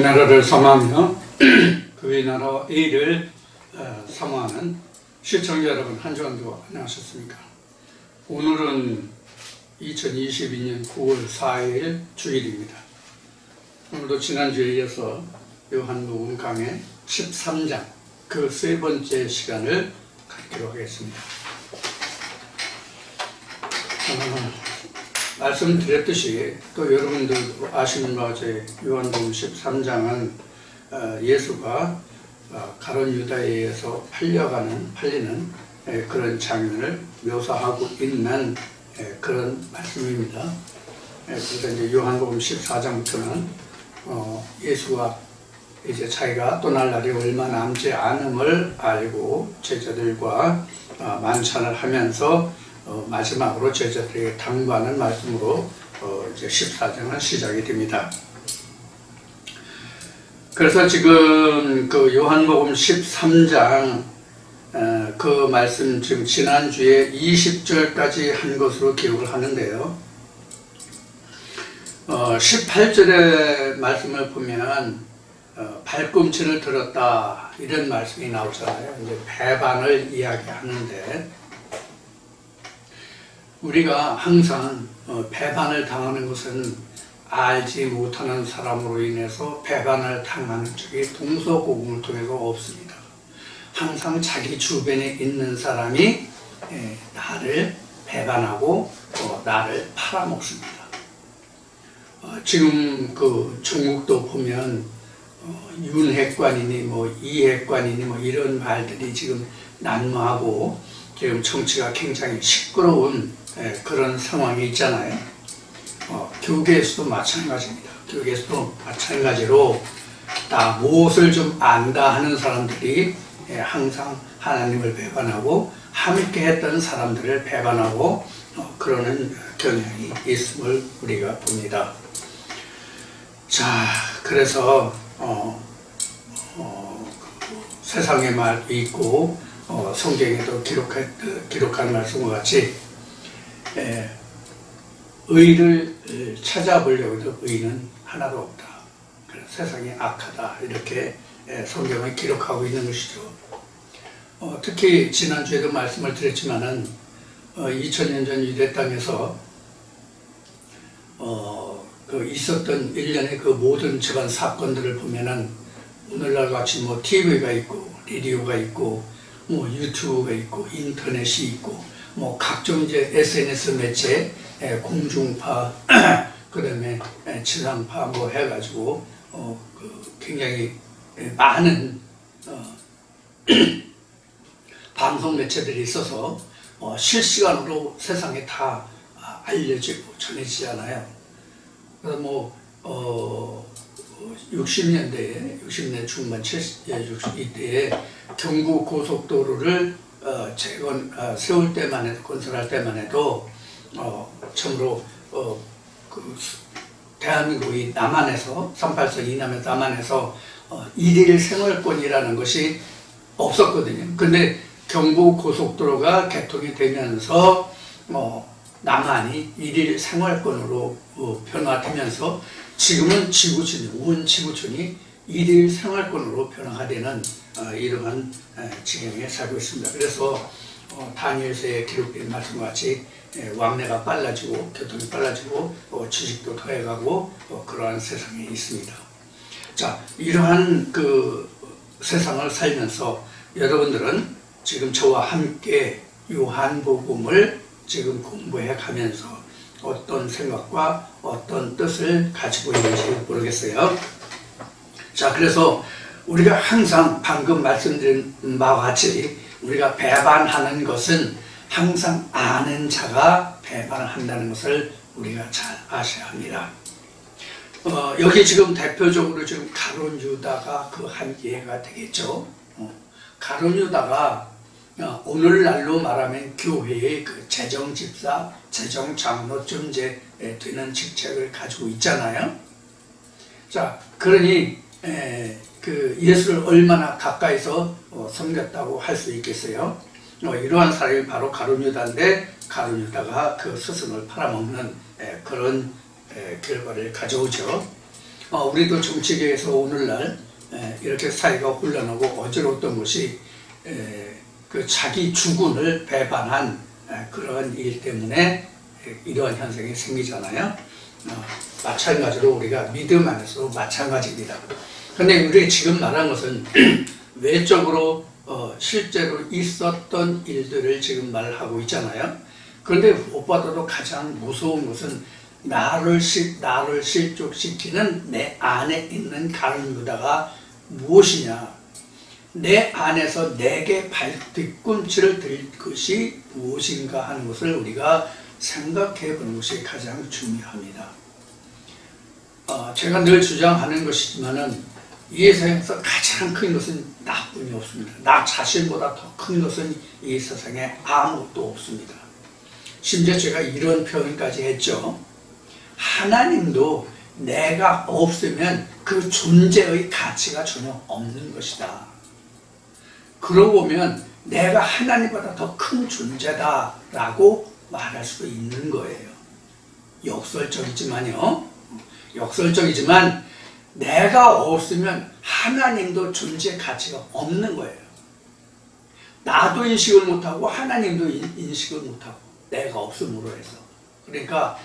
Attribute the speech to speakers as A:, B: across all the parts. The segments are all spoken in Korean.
A: 나라를 사모하며 그의 나라와 의를 사모하는 시청자 여러분, 한 주간도 안녕하셨습니까? 오늘은 2022년 9월 4일 주일입니다. 오늘도 지난주에 이어서 요한복음 강의 13장 그 세 번째 시간을 갖기로 하겠습니다. 말씀드렸듯이 또 여러분들도 아시는 바와 같이 요한복음 13장은 예수가 가룟 유다에 의해서 팔리는 그런 장면을 묘사하고 있는 그런 말씀입니다. 그래서 이제 요한복음 14장부터는 예수가 이제 자기가 떠날 날이 얼마 남지 않음을 알고 제자들과 만찬을 하면서 마지막으로 제자들에게 당부하는 말씀으로 이제 14장은 시작이 됩니다. 그래서 지금 그 요한복음 13장 그 말씀 지금 지난주에 20절까지 한 것으로 기록을 하는데요. 18절의 말씀을 보면 발꿈치를 들었다 이런 말씀이 나오잖아요. 이제 배반을 이야기하는데 우리가 항상 배반을 당하는 것은 알지 못하는 사람으로 인해서 배반을 당하는 적이 동서고금을 통해서 없습니다. 항상 자기 주변에 있는 사람이 나를 배반하고 나를 팔아먹습니다. 지금 그 중국도 보면 윤핵관이니 이핵관이니 이런 말들이 지금 난무하고 지금 정치가 굉장히 시끄러운 그런 상황이 있잖아요. 교계에서도 마찬가지입니다. 교계에서도 마찬가지로 다 무엇을 좀 안다 하는 사람들이 항상 하나님을 배반하고 함께 했던 사람들을 배반하고 그러는 경향이 있음을 우리가 봅니다. 자, 그래서 세상의 말이 있고 성경에도 기록한 말씀과 같이 의를 찾아보려고 해도 의는 하나도 없다. 그래서 세상이 악하다 이렇게 성경을 기록하고 있는 것이죠. 특히 지난주에도 말씀을 드렸지만은 2000년 전 유대 땅에서 그 있었던 일련의 그 모든 집안 사건들을 보면은 오늘날 같이 TV가 있고 라디오가 있고 유튜브가 있고 인터넷이 있고 각종 이제 SNS 매체 공중파 그다음에 지상파 해가지고 굉장히 많은 방송 매체들이 있어서 실시간으로 세상에 다 알려지고 전해지잖아요. 그래서 60년대 중반 60대에 경부 고속도로를 세울 때만 해도 건설할 때만 해도 처음으로 대한민국이 남한에서 38선 이남에서 남한에서 일일 생활권이라는 것이 없었거든요. 근데 경부 고속도로가 개통이 되면서 남한이 일일 생활권으로 변화되면서 지금은 온 지구촌이 일일 생활권으로 변화되는 이러한 지경에 살고 있습니다. 그래서 다니엘서에 기록된 말씀과 같이 왕래가 빨라지고 교통이 빨라지고 지식도 더해가고 그러한 세상에 있습니다. 자, 이러한 그 세상을 살면서 여러분들은 지금 저와 함께 요한복음을 지금 공부해 가면서 어떤 생각과 어떤 뜻을 가지고 있는지 모르겠어요. 자, 그래서 우리가 항상 방금 말씀드린 바와 같이 우리가 배반하는 것은 항상 아는 자가 배반을 한다는 것을 우리가 잘 아셔야 합니다. 여기 지금 대표적으로 지금 가룟 유다가 그 한 예가 되겠죠. 가룟 유다가 오늘날로 말하면 교회의 그 재정집사, 재정장로쯤 되는 직책을 가지고 있잖아요. 자, 그러니 그 예수를 얼마나 가까이서 섬겼다고 할 수 있겠어요. 이러한 사람이 바로 가룟 유다인데 가룟 유다가 그 스승을 팔아먹는 그런 결과를 가져오죠. 우리도 정치계에서 오늘날 이렇게 사회가 혼란하고 어지러웠던 것이 그 자기 주군을 배반한 그런 일 때문에 이러한 현상이 생기잖아요. 마찬가지로 우리가 믿음 안에서도 마찬가지입니다. 그런데 우리가 지금 말한 것은 외적으로 실제로 있었던 일들을 지금 말하고 있잖아요. 그런데 무엇보다도 가장 무서운 것은 나를 실족시키는 내 안에 있는 가룟 유다가 무엇이냐, 내 안에서 내게 뒤꿈치를 들 것이 무엇인가 하는 것을 우리가 생각해 보는 것이 가장 중요합니다. 제가 늘 주장하는 것이지만은 이 세상에서 가장 큰 것은 나뿐이 없습니다. 나 자신보다 더 큰 것은 이 세상에 아무것도 없습니다. 심지어 제가 이런 표현까지 했죠. 하나님도 내가 없으면 그 존재의 가치가 전혀 없는 것이다. 그러고 보면 내가 하나님보다 더 큰 존재다라고 말할 수도 있는 거예요. 역설적이지만 내가 없으면 하나님도 존재 가치가 없는 거예요. 나도 인식을 못하고 하나님도 인식을 못하고 내가 없음으로 해서. 그러니까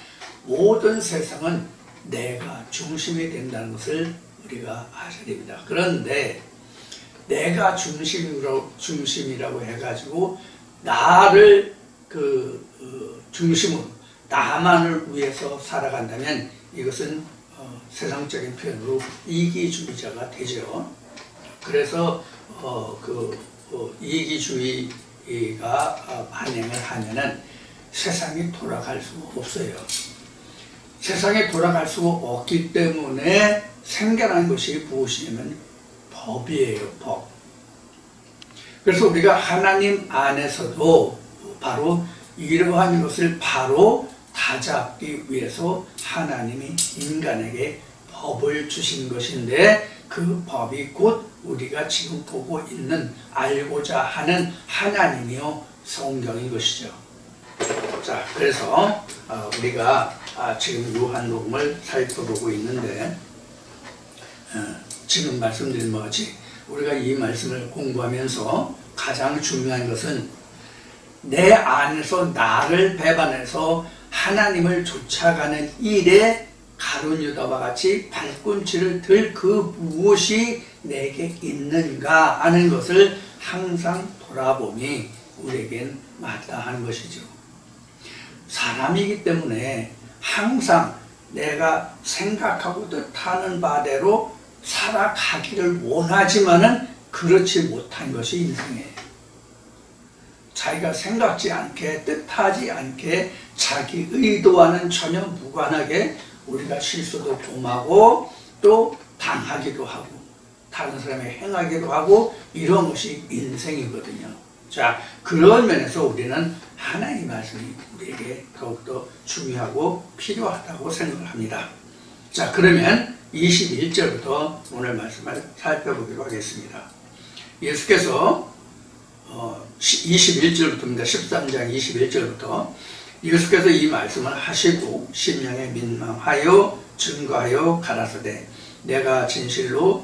A: 모든 세상은 내가 중심이 된다는 것을 우리가 아셔야 됩니다. 그런데 내가 중심이라고 해가지고 나를 중심으로 나만을 위해서 살아간다면 이것은 세상적인 표현으로 이기주의자가 되죠. 그래서 이기주의가 만행을 하면은 세상이 돌아갈 수가 없어요. 세상에 돌아갈 수가 없기 때문에 생겨난 것이 무엇이냐면 법이에요, 법. 그래서 우리가 하나님 안에서도 바로 이러한 것을 바로 다잡기 위해서 하나님이 인간에게 법을 주신 것인데 그 법이 곧 우리가 지금 보고 있는 알고자 하는 하나님이요 성경인 것이죠. 자, 그래서 우리가 지금 요한복음을 살펴보고 있는데 지금 말씀드린 것이 우리가 이 말씀을 공부하면서 가장 중요한 것은 내 안에서 나를 배반해서 하나님을 쫓아가는 일에 가룟 유다와 같이 발꿈치를 들 그 무엇이 내게 있는가 하는 것을 항상 돌아보니 우리에겐 마땅한 것이죠. 사람이기 때문에 항상 내가 생각하고 뜻하는 바대로 살아가기를 원하지만은 그렇지 못한 것이 인생이에요. 자기가 생각지 않게 뜻하지 않게 자기 의도와는 전혀 무관하게 우리가 실수도 범하고 또 당하기도 하고 다른 사람이 행하기도 하고 이런 것이 인생이거든요. 자, 그런 면에서 우리는 하나님의 말씀이 우리에게 더욱더 중요하고 필요하다고 생각을 합니다. 자, 그러면 21절부터 오늘 말씀을 살펴보기로 하겠습니다. 예수께서 21절부터입니다. 13장 21절부터 예수께서 이 말씀을 하시고 심령에 민망하여 증거하여 가라사대 내가 진실로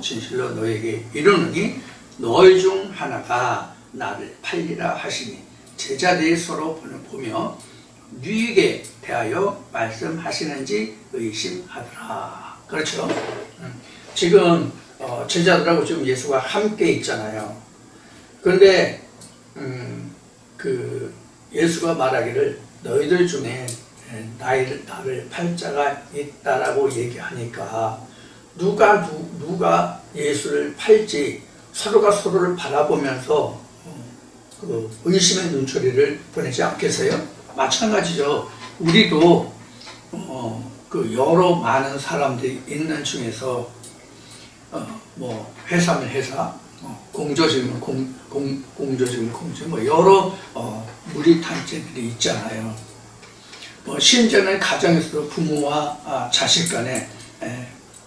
A: 너에게 이르노니 너희 중 하나가 나를 팔리라 하시니 제자들이 서로 보며 누구에게 대하여 말씀하시는지 의심하더라. 그렇죠? 지금 제자들하고 지금 예수가 함께 있잖아요. 그런데 예수가 말하기를 너희들 중에 나를 팔 자가 있다라고 얘기하니까 누가 예수를 팔지 서로가 서로를 바라보면서 의심의 눈초리를 보내지 않겠어요? 마찬가지죠. 우리도 여러 많은 사람들이 있는 중에서 회사면 회사, 공조직이면 공조직이면 공조직, 여러 무리 단체들이 있잖아요. 심지어는 가정에서도 부모와 자식 간에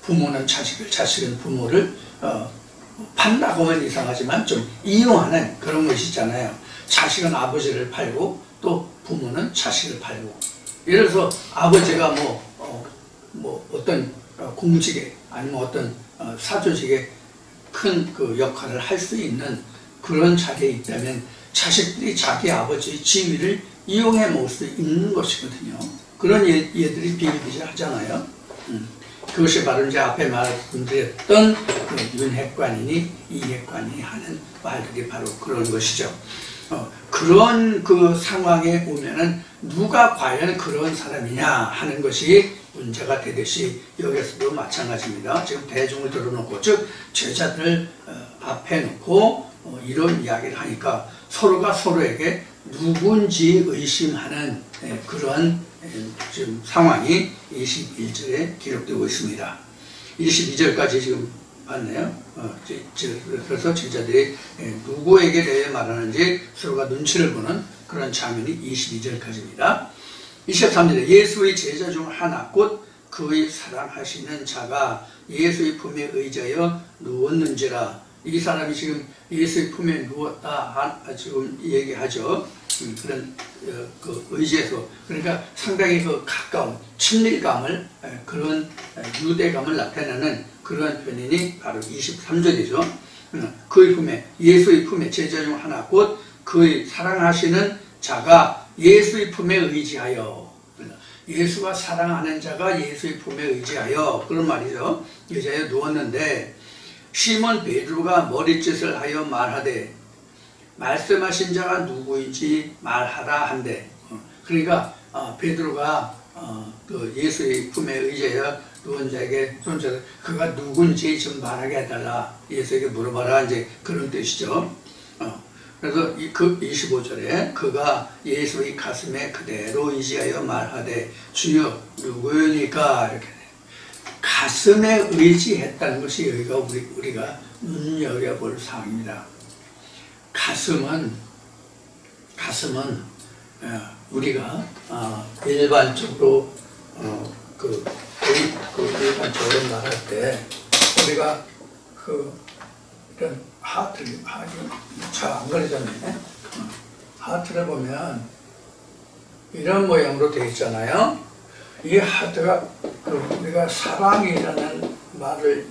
A: 부모는 자식을, 자식은 부모를 판다고 하면 이상하지만 좀 이용하는 그런 것이 있잖아요. 자식은 아버지를 팔고 또 부모는 자식을 팔고. 예를 들어서 아버지가 뭐 어떤 공직에 아니면 어떤 사조직에 큰 그 역할을 할 수 있는 그런 자리에 있다면 자식들이 자기 아버지의 지위를 이용해 먹을 수 있는 것이거든요. 그런 예들이 비일비재하잖아요. 그것이 바로 이제 앞에 말씀드렸던 그 윤핵관이니 이핵관이니 하는 말들이 바로 그런 것이죠. 그런 그 상황에 오면은 누가 과연 그런 사람이냐 하는 것이 문제가 되듯이 여기서도 마찬가지입니다. 지금 대중을 들어놓고 즉 제자들을 앞에 놓고 이런 이야기를 하니까 서로가 서로에게 누군지 의심하는 그런 지금 상황이 21절에 기록되고 있습니다. 22절까지 지금 봤네요. 그래서 제자들이 누구에게 대해 말하는지 서로가 눈치를 보는 그런 장면이 22절까지입니다. 23절에 예수의 제자 중 하나 곧 그의 사랑하시는 자가 예수의 품에 의지하여 누웠는지라. 이 사람이 지금 예수의 품에 누웠다 지금 얘기하죠. 그런 그 의지에서 그러니까 상당히 그 가까운 친밀감을 그런 유대감을 나타내는 그런 표현이 바로 23절이죠. 그의 품에 예수의 품에 제자 중 하나 곧 그의 사랑하시는 자가 예수의 품에 의지하여 예수가 사랑하는 자가 예수의 품에 의지하여 그런 말이죠. 의지하여 누웠는데 시몬 베드로가 머리짓을 하여 말하되 말씀하신 자가 누구인지 말하라 한대. 그러니까 베드로가 그 예수의 품에 의지하여 누운 자에게 손자를 그가 누군지 좀 말하게 해달라. 예수에게 물어봐라. 이제 그런 뜻이죠. 그래서 그 25절에 그가 예수의 가슴에 그대로 의지하여 말하되 주여 누구니까 이렇게 가슴에 의지했다는 것이 여기가 우리가 눈여겨볼 사항입니다. 가슴은 우리가 일반적으로 일반적으로 말할 때 우리가 이런 하트를 잘 안 그리잖아요. 하트를 보면 이런 모양으로 되어 있잖아요. 이 하트가 우리가 사랑이라는 말을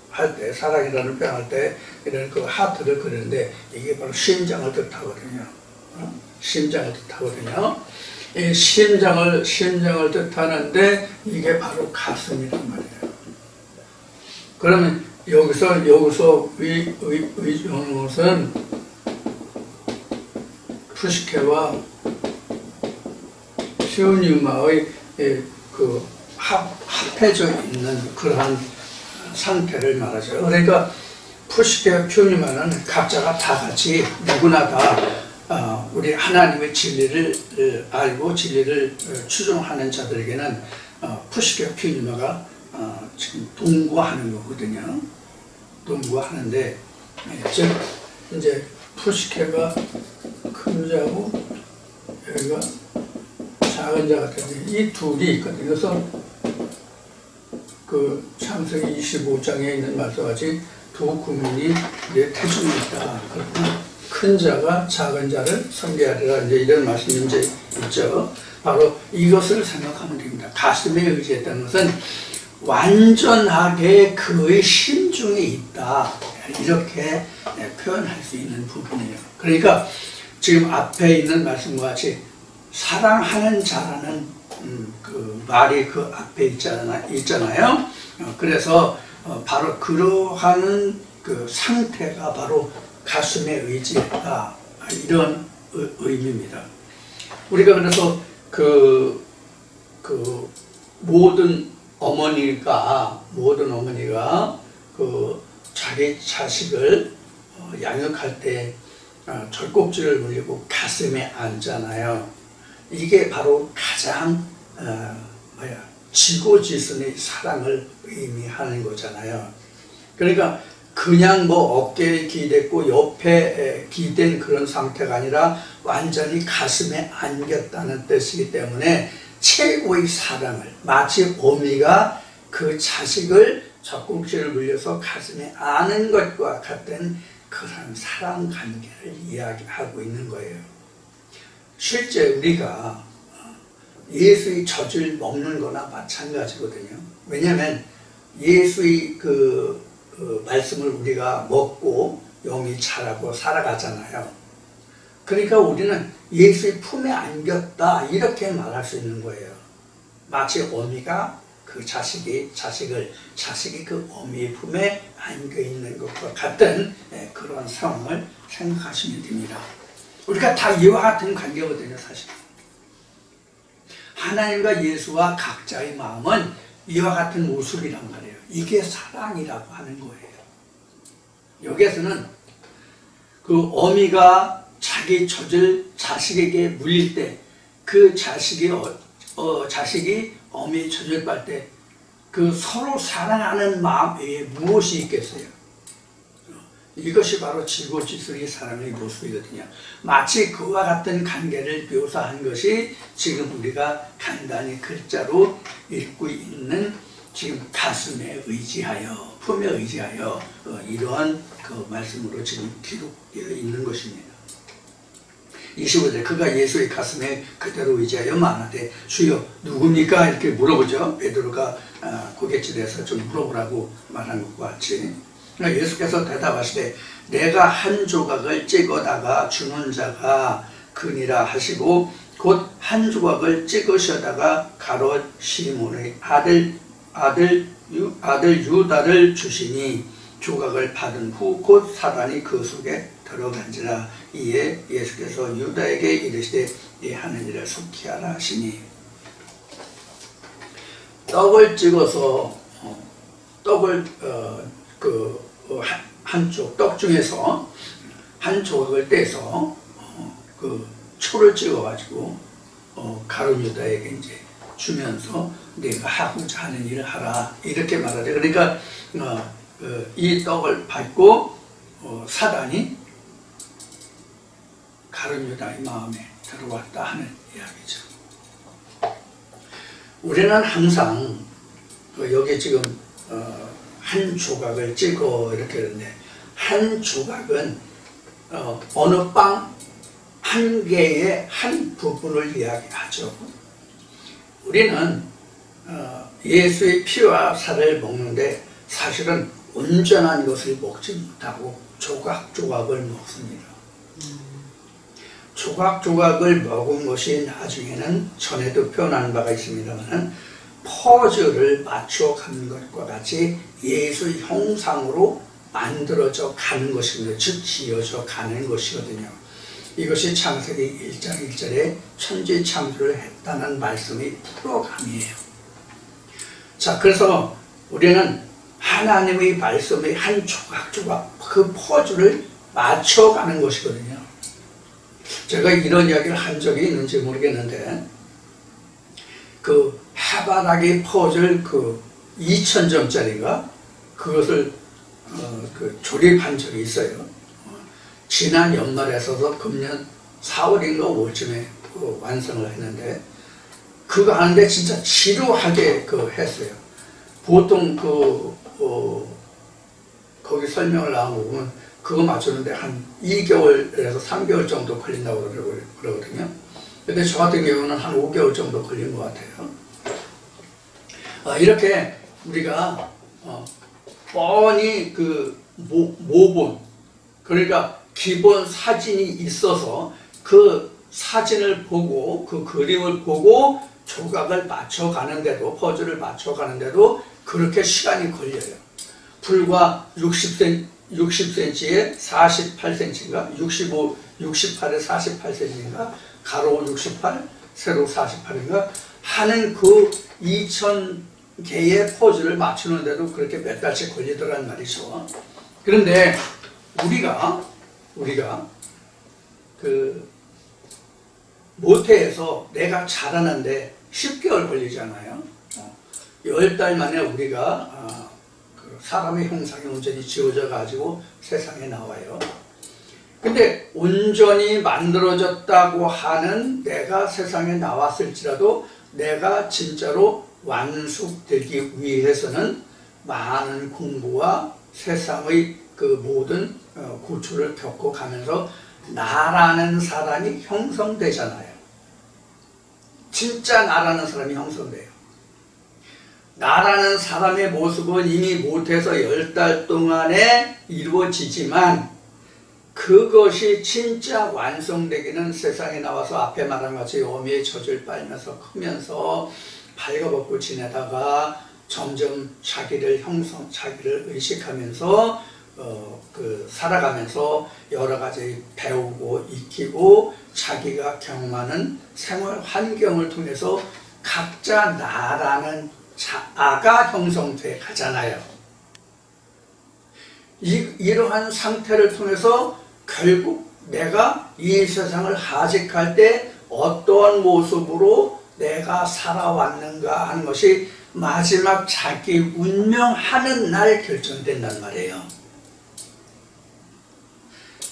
A: 할 때, 사랑이라는 표현할 때 이런 그 하트를 그리는데 이게 바로 심장을 뜻하거든요. 심장을 뜻하거든요. 이 심장을 뜻하는데 이게 바로 가슴이란 말이에요. 그러면 여기서 의존하는 것은 푸시케와 피오니우마의 그 합해져 있는 그러한 상태를 말하죠. 그러니까 푸시케와 피오니우마는 각자가 다 같이 누구나 다 우리 하나님의 진리를 알고 진리를 추종하는 자들에게는 푸시케와 피오니우마가 지금 동거하는 거거든요. 동거하는데 즉 이제 푸시케가 큰 자고 여기가 작은 자 같은데 이 둘이 있거든요. 그래서 그 창세기 25장에 있는 말씀같이 두 구민이 이제 태중이 있다. 그러나 큰 자가 작은 자를 섬기하리라 이제 이런 말씀이 이제 있죠. 바로 이것을 생각하면 됩니다. 가슴에 의지했다는 것은 완전하게 그의 심중에 있다. 이렇게 표현할 수 있는 부분이에요. 그러니까 지금 앞에 있는 말씀과 같이 사랑하는 자라는 그 말이 그 앞에 있잖아요. 그래서 바로 그러한 그 상태가 바로 가슴에 의지했다. 이런 의미입니다. 우리가 그래서 그 모든 어머니가 그 자기 자식을 양육할 때 젖꼭지를 물리고 가슴에 안잖아요. 이게 바로 가장 지고지순의 사랑을 의미하는 거잖아요. 그러니까 그냥 뭐 어깨에 기댔고 옆에 기댄 그런 상태가 아니라 완전히 가슴에 안겼다는 뜻이기 때문에 최고의 사랑을 마치 어미가 그 자식을 젖꼭지를 물려서 가슴에 안은 것과 같은 그런 사랑 관계를 이야기하고 있는 거예요. 실제 우리가 예수의 젖을 먹는 거나 마찬가지거든요. 왜냐하면 예수의 말씀을 우리가 먹고 영이 자라고 살아가잖아요. 그러니까 우리는 예수의 품에 안겼다 이렇게 말할 수 있는 거예요. 마치 어미가 그 자식이 그 어미의 품에 안겨 있는 것과 같은 그런 상황을 생각하시면 됩니다. 우리가 다 이와 같은 관계거든요, 사실. 하나님과 예수와 각자의 마음은 이와 같은 모습이란 말이에요. 이게 사랑이라고 하는 거예요. 여기에서는 그 어미가 자기 젖을 자식에게 물릴 때 그 자식이 어미의 젖을 빨 때 그 서로 사랑하는 마음 외에 무엇이 있겠어요? 이것이 바로 지고지순의 사랑의 모습이거든요. 마치 그와 같은 관계를 묘사한 것이 지금 우리가 간단히 글자로 읽고 있는 지금 가슴에 의지하여, 품에 의지하여 이러한 그 말씀으로 지금 기록되어 있는 것입니다. 25절 그가 예수의 가슴에 그대로 의지하여 말하되 주여 누굽니까? 이렇게 물어보죠. 베드로가 고갯줄에서 좀 물어보라고 말한 것과 같이 예수께서 대답하시되 내가 한 조각을 찍어다가 주는 자가 그니라 하시고 곧 한 조각을 찍으셔다가 가롯 시몬의 아들 유다를 주시니 조각을 받은 후 곧 사단이 그 속에 들어간지라. 이에 예수께서 유다에게 이르시되 이 하는 일을 속히 하라 하시니 떡을 찍어서 떡을 한쪽 떡 중에서 한 조각을 떼서 그 초를 찍어가지고 가룟 유다에게 이제 주면서 내가 하고자 하는 일을 하라 이렇게 말하죠. 그러니까 이 떡을 받고 사단이 가룟 유다의 마음에 들어왔다 하는 이야기죠. 우리는 항상 여기 지금 한 조각을 찍어 이렇게 하는데 한 조각은 어느 빵 한 개의 한 부분을 이야기하죠. 우리는 예수의 피와 살을 먹는데 사실은 온전한 것을 먹지 못하고 조각조각을 먹습니다. 조각조각을 먹은 것이 나중에는 전에도 표현한 바가 있습니다만 퍼즐을 맞춰가는 것과 같이 예수의 형상으로 만들어져 가는 것입니다. 즉 지어져 가는 것이거든요. 이것이 창세기 1장 1절에 천지 창조를 했다는 말씀의 풀어감이에요. 자, 그래서 우리는 하나님의 말씀의 한 조각조각 그 퍼즐을 맞춰가는 것이거든요. 제가 이런 이야기를 한 적이 있는지 모르겠는데 그 해바라기 퍼즐 2000점짜리가 그것을 조립한 적이 있어요. 지난 연말에 서서 금년 4월인가 5월쯤에 완성을 했는데 그거 하는데 진짜 지루하게 했어요. 보통 거기 설명을 나오면 그거 맞추는데 한 2개월에서 3개월 정도 걸린다고 그러거든요. 근데 저 같은 경우는 한 5개월 정도 걸린 것 같아요. 이렇게 우리가 뻔히 모본 그러니까 기본 사진이 있어서 그 사진을 보고 그 그림을 보고 조각을 맞춰가는데도 퍼즐을 맞춰가는데도 그렇게 시간이 걸려요. 불과 60cm에 48cm인가 68에 48cm인가 가로 68 세로 48인가 하는 그 2000개의 퍼즐을 맞추는데도 그렇게 몇 달씩 걸리더란 말이죠. 그런데 우리가 모태에서 내가 자라는데 10개월 걸리잖아요. 10달 만에 우리가 사람의 형상이 온전히 지어져 가지고 세상에 나와요. 근데 온전히 만들어졌다고 하는 내가 세상에 나왔을지라도 내가 진짜로 완숙되기 위해서는 많은 공부와 세상의 그 모든 고초를 겪어가면서 나라는 사람이 형성되잖아요. 진짜 나라는 사람이 형성돼요. 나라는 사람의 모습은 이미 모태에서 10달 동안에 이루어지지만 그것이 진짜 완성되기는 세상에 나와서 앞에 말한 같이 어미의 젖을 빨면서 크면서 발가벗고 지내다가 점점 자기를 의식하면서 살아가면서 여러 가지 배우고 익히고 자기가 경험하는 생활 환경을 통해서 각자 나라는 자아가 형성돼 가잖아요. 이러한 상태를 통해서 결국 내가 이 세상을 하직할 때 어떠한 모습으로 내가 살아왔는가 하는 것이 마지막 자기 운명하는 날 결정된단 말이에요.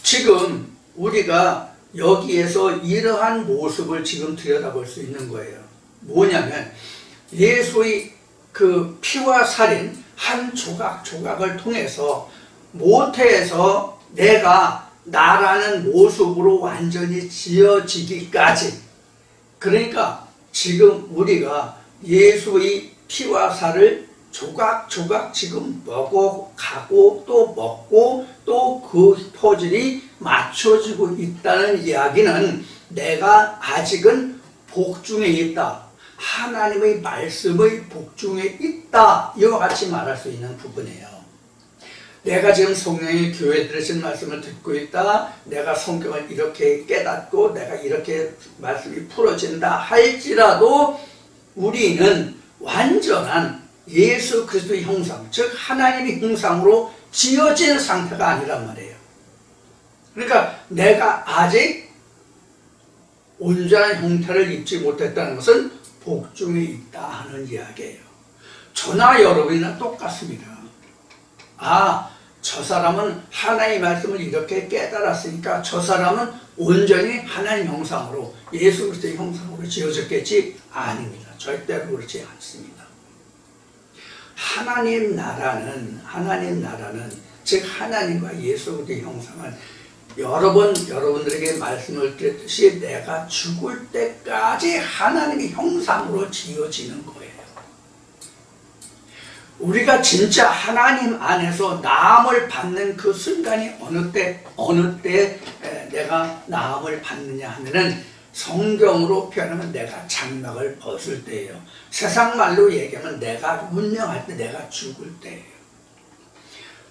A: 지금 우리가 여기에서 이러한 모습을 지금 들여다볼 수 있는 거예요. 뭐냐면 예수의 그 피와 살인 한 조각 조각을 통해서 모태에서 내가 나라는 모습으로 완전히 지어지기까지, 그러니까 지금 우리가 예수의 피와 살을 조각조각 지금 먹어가고 또 먹고 또 그 퍼즐이 맞춰지고 있다는 이야기는 내가 아직은 복중에 있다, 하나님의 말씀의 복중에 있다, 이와 같이 말할 수 있는 부분이에요. 내가 지금 성령의 교회들의 진 말씀을 듣고 있다, 내가 성경을 이렇게 깨닫고 내가 이렇게 말씀이 풀어진다 할지라도 우리는 완전한 예수 그리스도의 형상, 즉 하나님의 형상으로 지어진 상태가 아니란 말이에요. 그러니까 내가 아직 온전한 형태를 입지 못했다는 것은 복중에 있다 하는 이야기예요. 저나 여러분이나 똑같습니다. 저 사람은 하나님의 말씀을 이렇게 깨달았으니까 저 사람은 온전히 하나님 형상으로, 예수 그리스도의 형상으로 지어졌겠지? 아닙니다. 절대로 그렇지 않습니다. 하나님 나라는 즉 하나님과 예수 그리스도의 형상은 여러분들에게 말씀을 드렸듯이 내가 죽을 때까지 하나님의 형상으로 지어지는 거예요. 우리가 진짜 하나님 안에서 나음을 받는 그 순간이 어느 때 내가 나음을 받느냐 하면은 성경으로 표현하면 내가 장막을 벗을 때예요. 세상 말로 얘기하면 내가 운명할 때, 내가 죽을 때예요.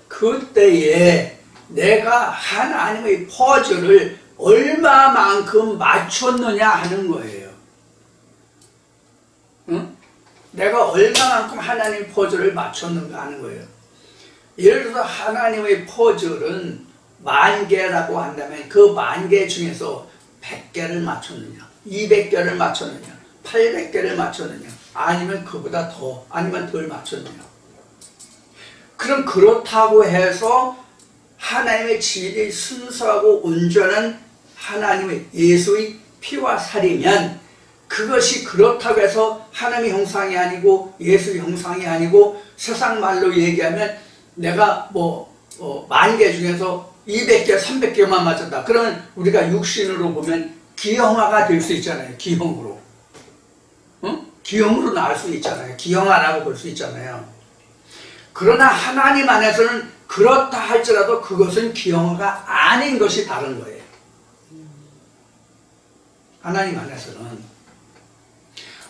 A: 그때에 내가 하나님의 퍼즐을 얼마만큼 맞췄느냐 하는 거예요. 응? 내가 얼마만큼 하나님 퍼즐을 맞췄는가 하는 거예요. 예를 들어서 하나님의 퍼즐은 10,000개라고 한다면 그 10,000개 중에서 100개를 맞췄느냐, 200개를 맞췄느냐, 800개를 맞췄느냐, 아니면 그보다 더, 아니면 덜 맞췄느냐. 그럼 그렇다고 해서 하나님의 진리 순수하고 온전한 하나님의 예수의 피와 살이면 그것이 그렇다고 해서 하나님의 형상이 아니고 예수의 형상이 아니고 세상 말로 얘기하면 내가 10,000개 중에서 200개, 300개만 맞았다. 그러면 우리가 육신으로 보면 기형아가 될 수 있잖아요. 기형으로. 기형으로 나올 수 있잖아요. 기형아라고 볼 수 있잖아요. 그러나 하나님 안에서는 그렇다 할지라도 그것은 기형아가 아닌 것이 다른 거예요. 하나님 안에서는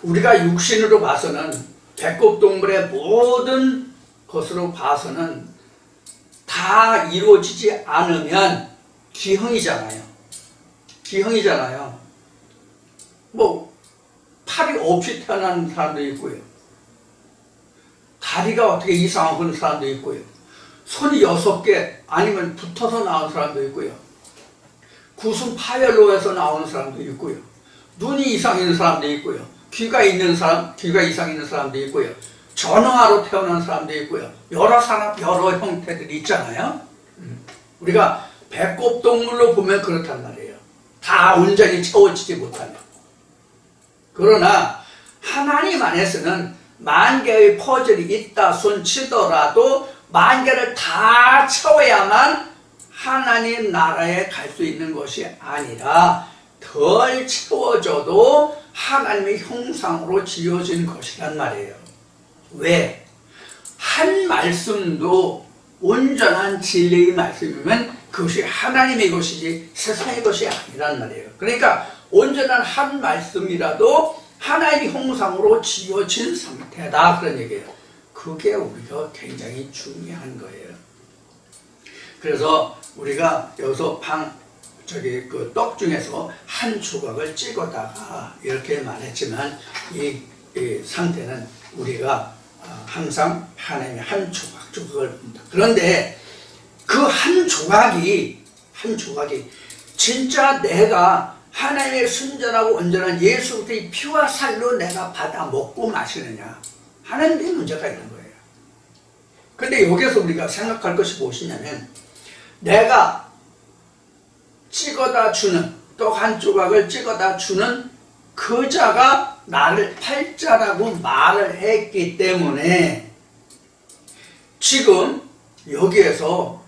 A: 우리가 육신으로 봐서는 배꼽동물의 모든 것으로 봐서는 다 이루어지지 않으면 기형이잖아요. 기형이잖아요. 팔이 없이 태어난 사람도 있고요. 다리가 어떻게 이상한 사람도 있고요. 손이 6개 아니면 붙어서 나온 사람도 있고요. 구순 파열로 해서 나오는 사람도 있고요. 눈이 이상 있는 사람도 있고요. 귀가 이상 있는 사람도 있고요. 전화로 태어난 사람도 있고요. 여러 형태들이 있잖아요. 우리가 배꼽동물로 보면 그렇단 말이에요. 다 온전히 채워지지 못하면. 그러나 하나님 안에서는 10,000개의 퍼즐이 있다 손 치더라도 10,000개를 다 채워야만 하나님 나라에 갈 수 있는 것이 아니라 덜 채워져도 하나님의 형상으로 지어진 것이란 말이에요. 왜? 한 말씀도 온전한 진리의 말씀이면 그것이 하나님의 것이지 세상의 것이 아니란 말이에요. 그러니까 온전한 한 말씀이라도 하나님의 형상으로 지어진 상태다, 그런 얘기예요. 그게 우리가 굉장히 중요한 거예요. 그래서 우리가 여기서 그 떡 중에서 한 조각을 찍어다가 이렇게 말했지만 이 상태는 우리가 항상 하나님의 한 조각을 본다. 그런데 그 한 조각이 진짜 내가 하나님의 순전하고 온전한 예수 그리스도의 피와 살로 내가 받아 먹고 마시느냐 하는 데 문제가 있는 거예요. 근데 여기서 우리가 생각할 것이 무엇이냐면, 내가 찍어다 주는, 떡 한 조각을 찍어다 주는 그 자가 나를 팔자라고 말을 했기 때문에 지금 여기에서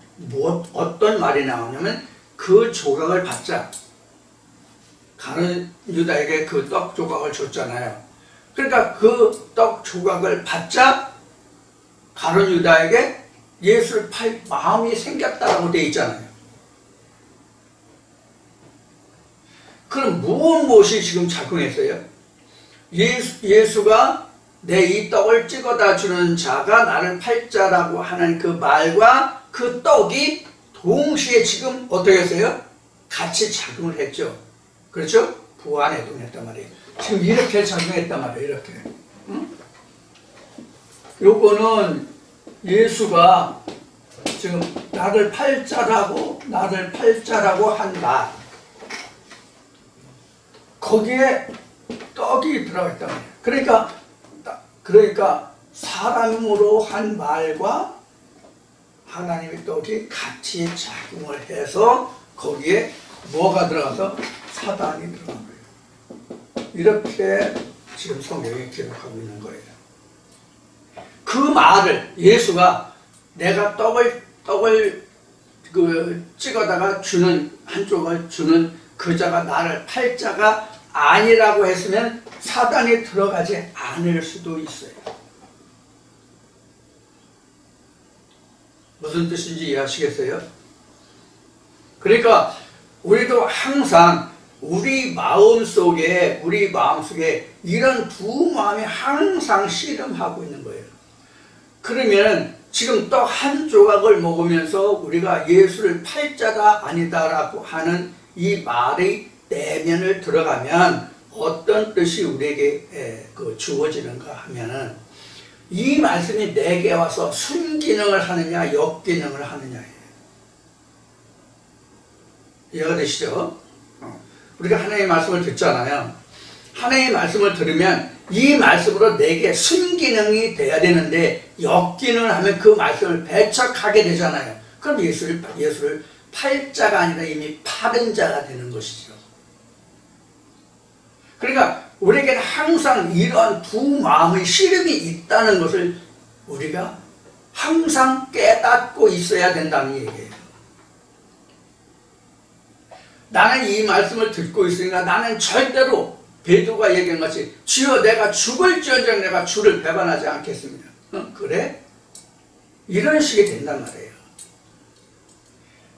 A: 어떤 말이 나오냐면, 그 조각을 받자. 가룟 유다에게 그 떡 조각을 줬잖아요. 그러니까 그 떡 조각을 받자 가룟 유다에게 예수를 팔 마음이 생겼다라고 되어 있잖아요. 그럼 무엇이 지금 작용했어요? 예수가 내 이 떡을 찍어다 주는 자가 나를 팔자라고 하는 그 말과 그 떡이 동시에 지금 어떻게 했어요? 같이 작용을 했죠. 그렇죠? 부안해동했단 말이에요. 지금 이렇게 작용했단 말이에요. 이렇게. 응? 요거는 예수가 지금 나를 팔자라고 한 말, 거기에 떡이 들어가 있단 말이에요. 그러니까 사람으로 한 말과 하나님의 떡이 같이 작용을 해서 거기에 뭐가 들어가서 사단이 들어간 거예요. 이렇게 지금 성경에 기록하고 있는 거예요. 그 말을 예수가 내가 떡을 찍어다가 주는, 한쪽을 주는 그 자가 나를 팔자가 아니라고 했으면 사단이 들어가지 않을 수도 있어요. 무슨 뜻인지 이해하시겠어요? 그러니까 우리도 항상 우리 마음속에 이런 두 마음이 항상 씨름하고 있는 거예요. 그러면 지금 떡 한 조각을 먹으면서 우리가 예수를 팔자가 아니다라고 하는 이 말의 내면을 들어가면 어떤 뜻이 우리에게 주어지는가 하면은, 이 말씀이 내게 와서 순기능을 하느냐 역기능을 하느냐예요. 이해가 되시죠? 우리가 하나님의 말씀을 듣잖아요. 하나님의 말씀을 들으면 이 말씀으로 내게 순기능이 돼야 되는데 역기능을 하면 그 말씀을 배척하게 되잖아요. 그럼 예수를 팔자가 아니라 이미 팔은 자가 되는 것이죠. 그러니까 우리에게는 항상 이러한 두 마음의 씨름이 있다는 것을 우리가 항상 깨닫고 있어야 된다는 얘기예요. 나는 이 말씀을 듣고 있으니까 나는 절대로 베드로가 얘기한 것이 주여 내가 죽을지언정 내가 주를 배반하지 않겠습니다. 그래? 이런 식이 된단 말이에요.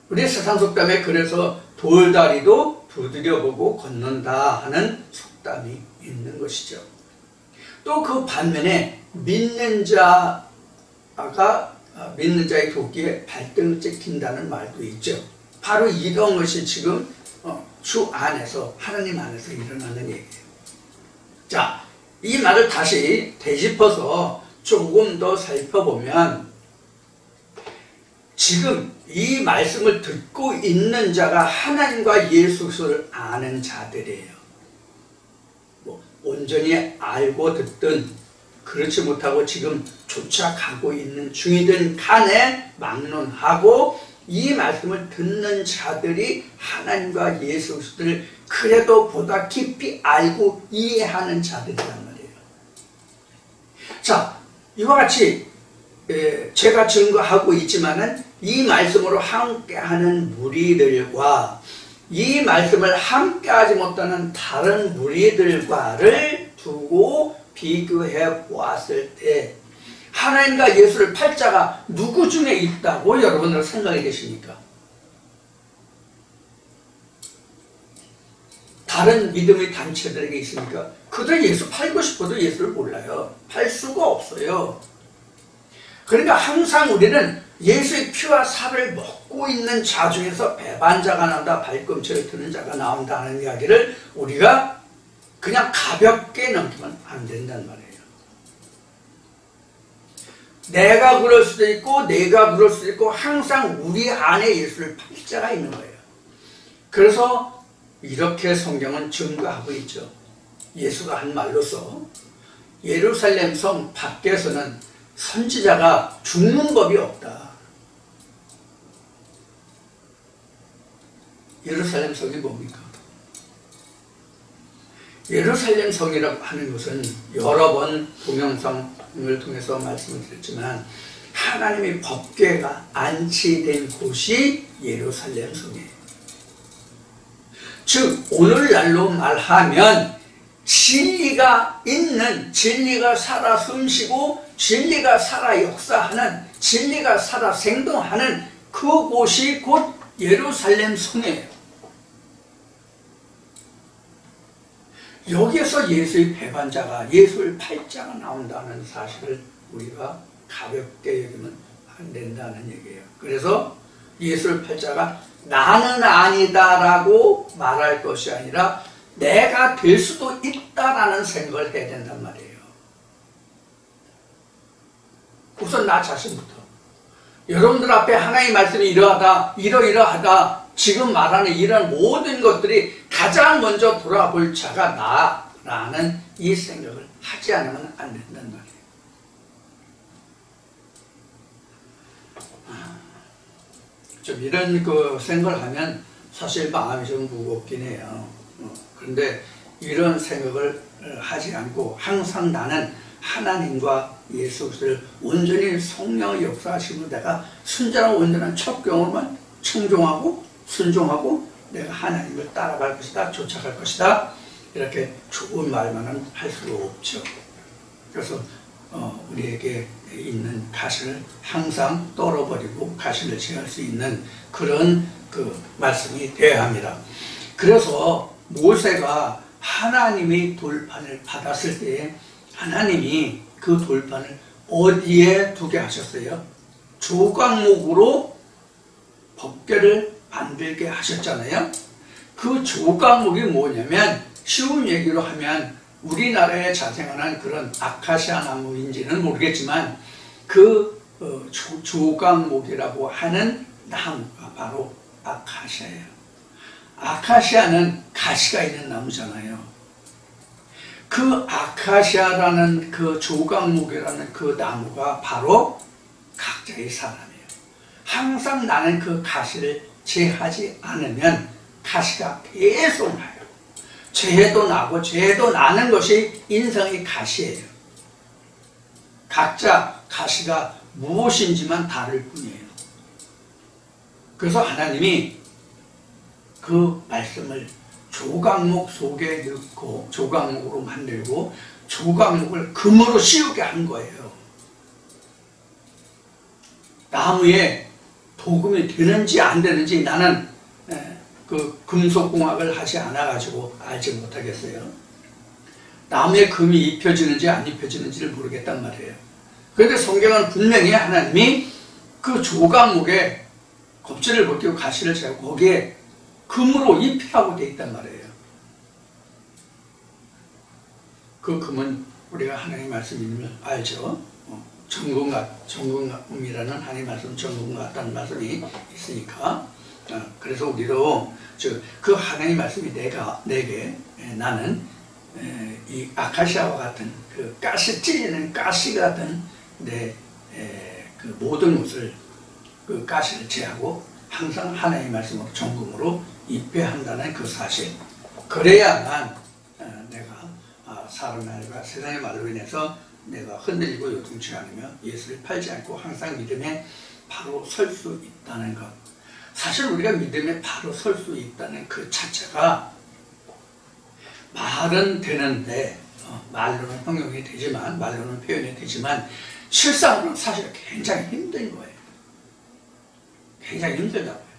A: 우리 세상 속담에 그래서 돌다리도 두드려보고 걷는다 하는 속담이 있는 것이죠. 또 그 반면에 믿는 자의 도끼에 발등을 찍힌다는 말도 있죠. 바로 이런 것이 지금 주 안에서, 하나님 안에서 일어나는 얘기예요. 자, 이 말을 다시 되짚어서 조금 더 살펴보면, 지금 이 말씀을 듣고 있는 자가 하나님과 예수 그리스도를 아는 자들이에요. 온전히 알고 듣든 그렇지 못하고 지금 쫓아가고 있는 중이든 간에 막론하고 이 말씀을 듣는 자들이 하나님과 예수 그리스도를 그래도 보다 깊이 알고 이해하는 자들이란 말이에요. 자, 이와 같이 제가 증거하고 있지만은 이 말씀으로 함께하는 무리들과 이 말씀을 함께하지 못하는 다른 무리들과를 두고 비교해 보았을 때 하나님과 예수를 팔 자가 누구 중에 있다고 여러분들 생각이 되십니까? 다른 믿음의 단체들에게 있습니까? 그들 예수 팔고 싶어도 예수를 몰라요. 팔 수가 없어요. 그러니까 항상 우리는 예수의 피와 살을 먹고 있는 자 중에서 배반자가 나온다, 발꿈치를 드는 자가 나온다는 이야기를 우리가 그냥 가볍게 넘기면 안 된단 말이에요. 내가 그럴 수도 있고 내가 그럴 수도 있고 항상 우리 안에 예수를 팔 자가 있는 거예요. 그래서 이렇게 성경은 증거하고 있죠. 예수가 한 말로서 예루살렘 성 밖에서는 선지자가 죽는 법이 없다. 예루살렘 성이 뭡니까? 예루살렘 성이라고 하는 것은 여러 번 동영상을 통해서 말씀을 드렸지만 하나님의 법궤가 안치된 곳이 예루살렘 성이에요. 즉 오늘날로 말하면 진리가 있는, 진리가 살아 숨쉬고 진리가 살아 역사하는, 진리가 살아 생동하는 그곳이 곧 예루살렘 성이에요. 여기에서 예수의 배반자가, 예수를 팔 자가 나온다는 사실을 우리가 가볍게 여기면 안 된다는 얘기예요. 그래서 예수를 팔 자가 나는 아니다라고 말할 것이 아니라 내가 될 수도 있다라는 생각을 해야 된단 말이에요. 우선 나 자신부터. 여러분들 앞에 하나님의 말씀이 이러이러하다 지금 말하는 이런 모든 것들이 가장 먼저 돌아볼 자가 나라는 이 생각을 하지 않으면 안 된단 말이에요. 좀 이런 생각을 하면 사실 마음이 좀 무겁긴 해요. 그런데 이런 생각을 하지 않고 항상 나는 하나님과 예수 그리스도를 온전히 성령의 역사하시고 내가 순전하고 온전한 첩경으로만 청종하고 순종하고 내가 하나님을 따라갈 것이다, 쫓아갈 것이다, 이렇게 좋은 말만은 할 수가 없죠. 그래서 우리에게 있는 가시를 항상 떨어버리고 가시를 취할 수 있는 그런 말씀이 되어야 합니다. 그래서 모세가 하나님의 돌판을 받았을 때 하나님이 그 돌판을 어디에 두게 하셨어요? 조각목으로 법궤를 만들게 하셨잖아요. 그 조각목이 뭐냐면 쉬운 얘기로 하면 우리나라에 자생하는 그런 아카시아 나무인지는 모르겠지만 그 조각목이라고 하는 나무가 바로 아카시아예요. 아카시아는 가시가 있는 나무잖아요. 그 아카시아라는 그 조각목이라는 그 나무가 바로 각자의 사람이에요. 항상 나는 그 가시를 제하지 않으면 가시가 계속 나요. 죄도 나고 죄도 나는 것이 인생의 가시예요. 각자 가시가 무엇인지만 다를 뿐이에요. 그래서 하나님이 그 말씀을 조각목 속에 넣고 조각목으로 만들고 조각목을 금으로 씌우게 한 거예요. 나무에 도금이 되는지 안 되는지 나는 그 금속공학을 하지 않아가지고 알지 못하겠어요. 나무에 금이 입혀지는지 안 입혀지는지를 모르겠단 말이에요. 그런데 성경은 분명히 하나님이 그 조각목에 껍질을 벗기고 가시를 재고 거기에 금으로 입히라고 되어 있단 말이에요. 그 금은 우리가 하나님의 말씀임을 알죠. 정금이라는 하나님의 말씀, 정금 같다는 말씀이 있으니까. 그래서 우리도 그 하나님의 말씀이 내게 나는 이 아카시아와 같은 그 가시 찔리는 가시 같은 내 그 모든 것을 그 가시를 제하고 항상 하나님의 말씀으로 정금으로 입혀야 한다는 그 사실. 그래야만 내가 사람의 말과 세상의 말로 인해서 내가 흔들리고 요동치 않으며 예수를 팔지 않고 항상 믿음에 바로 설 수 있다는 것. 사실 우리가 믿음에 바로 설 수 있다는 그 자체가 말은 되는데 말로는 형용이 되지만 말로는 표현이 되지만 실상으로는 사실 굉장히 힘든 거예요. 굉장히 힘들다고요.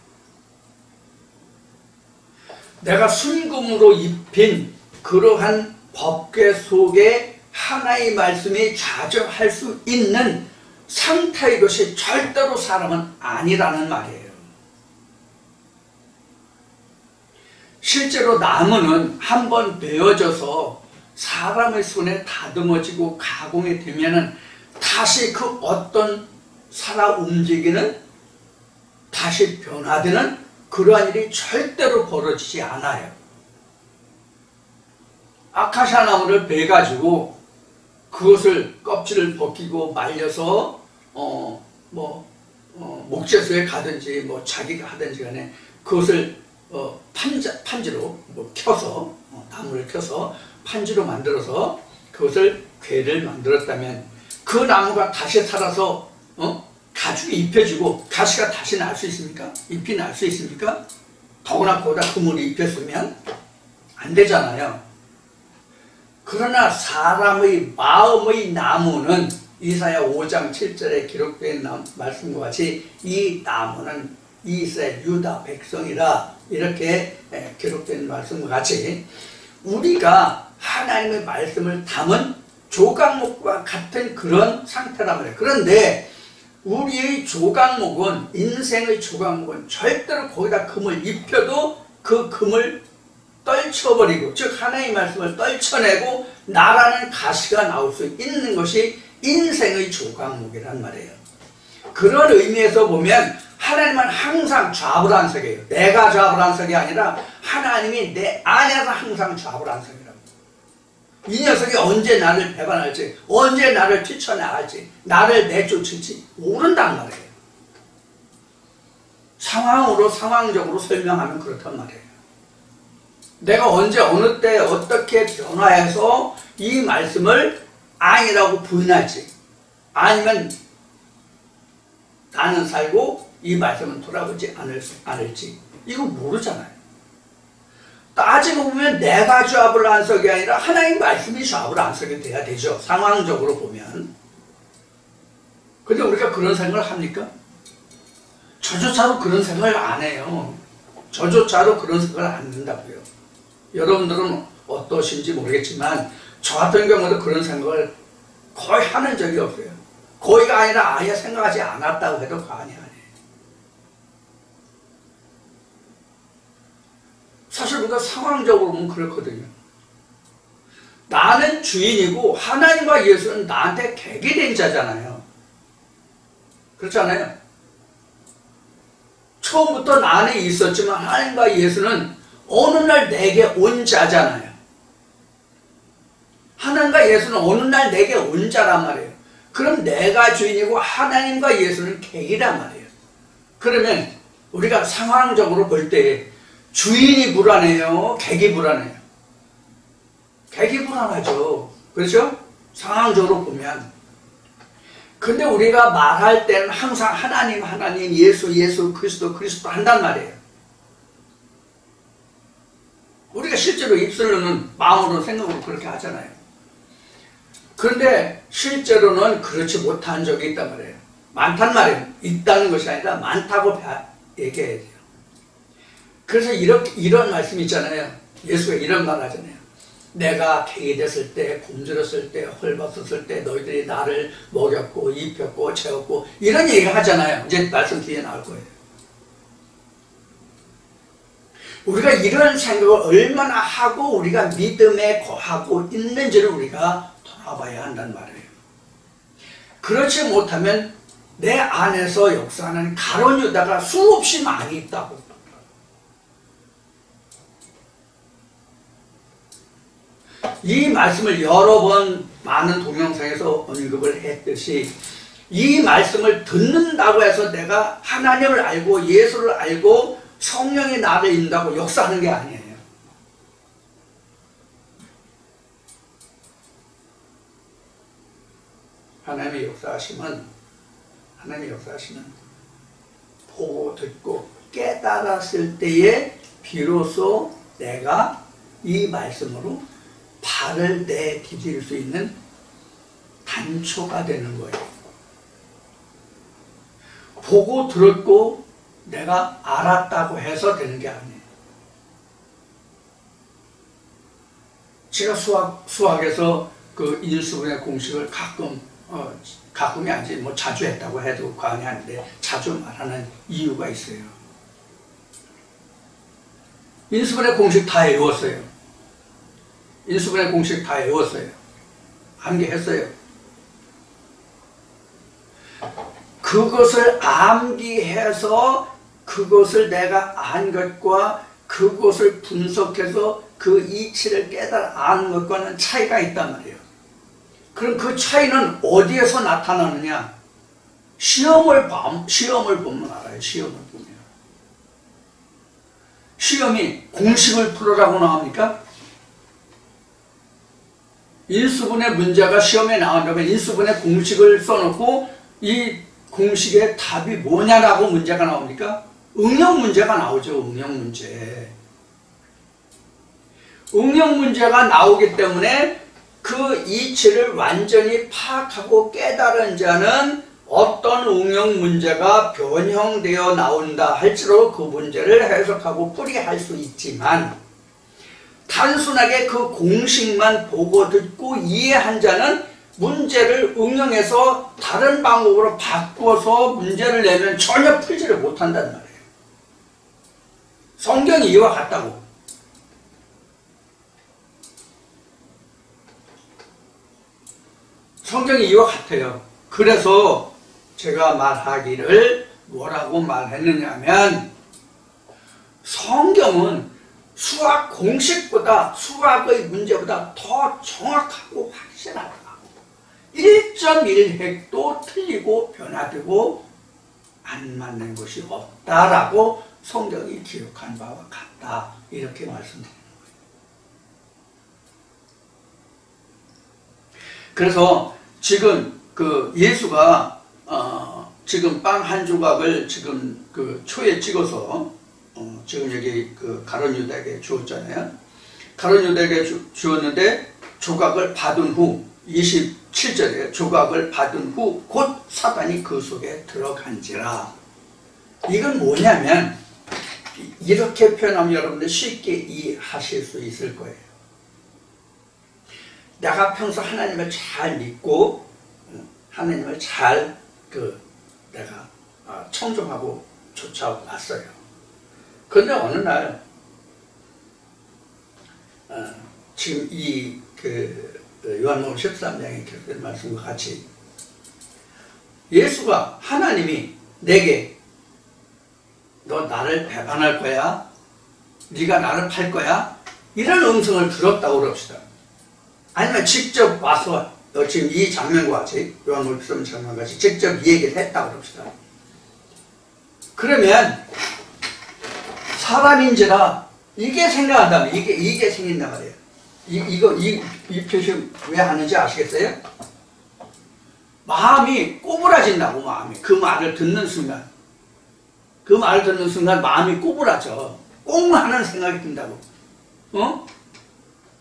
A: 내가 순금으로 입힌 그러한 법궤 속에 하나의 말씀이 좌정할 수 있는 상태의 것이 절대로 사람은 아니라는 말이에요. 실제로 나무는 한번 베어져서 사람의 손에 다듬어지고 가공이 되면은 다시 그 어떤 살아 움직이는 다시 변화되는 그러한 일이 절대로 벌어지지 않아요. 아카시아 나무를 베가지고 그것을 껍질을 벗기고 말려서 목재소에 가든지 자기가 하든지 간에 그것을 판지로 켜서 나무를 켜서 판지로 만들어서 그것을 궤를 만들었다면 그 나무가 다시 살아서 가죽이 입혀지고 가시가 다시 날 수 있습니까? 잎이 날 수 있습니까? 더구나 거기다 그물이 입혔으면 안 되잖아요. 그러나 사람의 마음의 나무는 이사야 5장 7절에 기록된 말씀과 같이 이 나무는 이스라엘 유다 백성이라 이렇게 기록된 말씀과 같이 우리가 하나님의 말씀을 담은 조각목과 같은 그런 상태란 말이에요. 그런데 우리의 조각목은 인생의 조각목은 절대로 거기다 금을 입혀도 그 금을 떨쳐버리고 즉 하나님의 말씀을 떨쳐내고 나라는 가시가 나올 수 있는 것이 인생의 조각목이란 말이에요. 그런 의미에서 보면 하나님은 항상 좌불안석이에요. 내가 좌불안석이 아니라 하나님이 내 안에서 항상 좌불안석이라고. 이 녀석이 언제 나를 배반할지 언제 나를 뛰쳐나갈지 나를 내쫓을지 모른단 말이에요. 상황적으로 설명하면 그렇단 말이에요. 내가 언제 어느 때 어떻게 변화해서 이 말씀을 아니라고 부인할지 아니면 나는 살고 이 말씀은 돌아보지 않을지 이거 모르잖아요. 따지고 보면 내가 좌불안석이 아니라 하나님 말씀이 좌불안석이 돼야 되죠. 상황적으로 보면. 근데 우리가 그런 생각을 합니까? 저조차도 그런 생각을 안 해요. 저조차도 그런 생각을 안 한다고요. 여러분들은 어떠신지 모르겠지만 저 같은 경우도 그런 생각을 거의 하는 적이 없어요. 거의가 아니라 아예 생각하지 않았다고 해도 과언이 아니에요. 사실 우리가 상황적으로 보면 그렇거든요. 나는 주인이고 하나님과 예수는 나한테 객이 된 자잖아요. 그렇잖아요. 처음부터 나 안에 있었지만 하나님과 예수는 어느 날 내게 온 자잖아요. 하나님과 예수는 어느 날 내게 온 자란 말이에요. 그럼 내가 주인이고 하나님과 예수는 객이란 말이에요. 그러면 우리가 상황적으로 볼 때 주인이 불안해요? 객이 불안해요? 객이 불안하죠. 그렇죠? 상황적으로 보면. 근데 우리가 말할 때는 항상 하나님, 예수, 그리스도 한단 말이에요. 우리가 실제로 입술로는 마음으로 생각으로 그렇게 하잖아요. 그런데 실제로는 그렇지 못한 적이 있단 말이에요. 많단 말이에요. 있다는 것이 아니라 많다고 얘기해야 돼요. 그래서 이런 말씀이 있잖아요. 예수가 이런 말 하잖아요. 내가 객이 됐을 때, 굶주렸을 때, 헐벗었을 때 너희들이 나를 먹였고 입혔고 채웠고 이런 얘기를 하잖아요. 이제 말씀 뒤에 나올 거예요. 우리가 이런 생각을 얼마나 하고 우리가 믿음에 거하고 있는지를 우리가 돌아봐야 한단 말이에요. 그렇지 못하면 내 안에서 역사하는 가룟 유다가 수없이 많이 있다고. 이 말씀을 여러 번 많은 동영상에서 언급을 했듯이 이 말씀을 듣는다고 해서 내가 하나님을 알고 예수를 알고 성령이 나를 인다고 역사하는 게 아니에요. 하나님의 역사하시면 보고 듣고 깨달았을 때에 비로소 내가 이 말씀으로 발을 내디딜 수 있는 단초가 되는 거예요. 보고 들었고 내가 알았다고 해서 되는 게 아니에요. 제가 수학에서 그 인수분해 공식을 가끔이 아니지 뭐 자주 했다고 해도 과언이 아닌데 자주 말하는 이유가 있어요. 인수분해 공식 다 외웠어요. 인수분해 공식 다 외웠어요. 암기했어요. 그것을 암기해서 그것을 내가 안 것과 그것을 분석해서 그 이치를 깨달아 아는 것과는 차이가 있단 말이에요. 그럼 그 차이는 어디에서 나타나느냐? 시험을 보면 알아요. 시험을 보면. 시험이 공식을 풀으라고 나옵니까? 인수분해 문제가 시험에 나온다면 인수분해 공식을 써놓고 이 공식의 답이 뭐냐라고 문제가 나옵니까? 응용 문제가 나오죠. 응용 문제. 응용 문제가 나오기 때문에 그 이치를 완전히 파악하고 깨달은 자는 어떤 응용 문제가 변형되어 나온다 할지라도 그 문제를 해석하고 풀이할 수 있지만 단순하게 그 공식만 보고 듣고 이해한 자는 문제를 응용해서 다른 방법으로 바꿔서 문제를 내면 전혀 풀지를 못한단 말이에요. 성경이 이와 같다고. 성경이 이와 같아요. 그래서 제가 말하기를 뭐라고 말했느냐면 성경은 수학 공식보다 수학의 문제보다 더 정확하고 확실하다. 1.1획도 틀리고 변화되고 안 맞는 것이 없다라고 성경이 기록한 바와 같다. 이렇게 말씀드리는 거예요. 그래서 지금 그 예수가 지금 빵 한 조각을 지금 그 초에 찍어서 지금 여기 그 가룟 유다에게 주었잖아요. 가룟 유다에게 주었는데 조각을 받은 후 27절에 조각을 받은 후 곧 사단이 그 속에 들어간지라. 이건 뭐냐면 이렇게 표현하면 여러분들 쉽게 이해하실 수 있을 거예요. 내가 평소 하나님을 잘 믿고 하나님을 잘 내가 청종하고 쫓아왔어요. 그런데 어느 날 지금 이 요한복음 13장에 기록된 말씀과 같이 예수가 하나님이 내게 너 나를 배반할 거야? 네가 나를 팔 거야? 이런 음성을 들었다고 그럽시다. 아니면 직접 와서 너 지금 이 장면과 같이 요한복음 13장 장면과 같이 직접 이 얘기를 했다고 그럽시다. 그러면 사람인지라 이게 생각한다면 이게 생긴단 말이에요. 이 표시 왜 하는지 아시겠어요? 마음이 꼬부라진다고. 마음이 그 말을 듣는 순간 마음이 꼬부라져. 꽁 하는 생각이 든다고.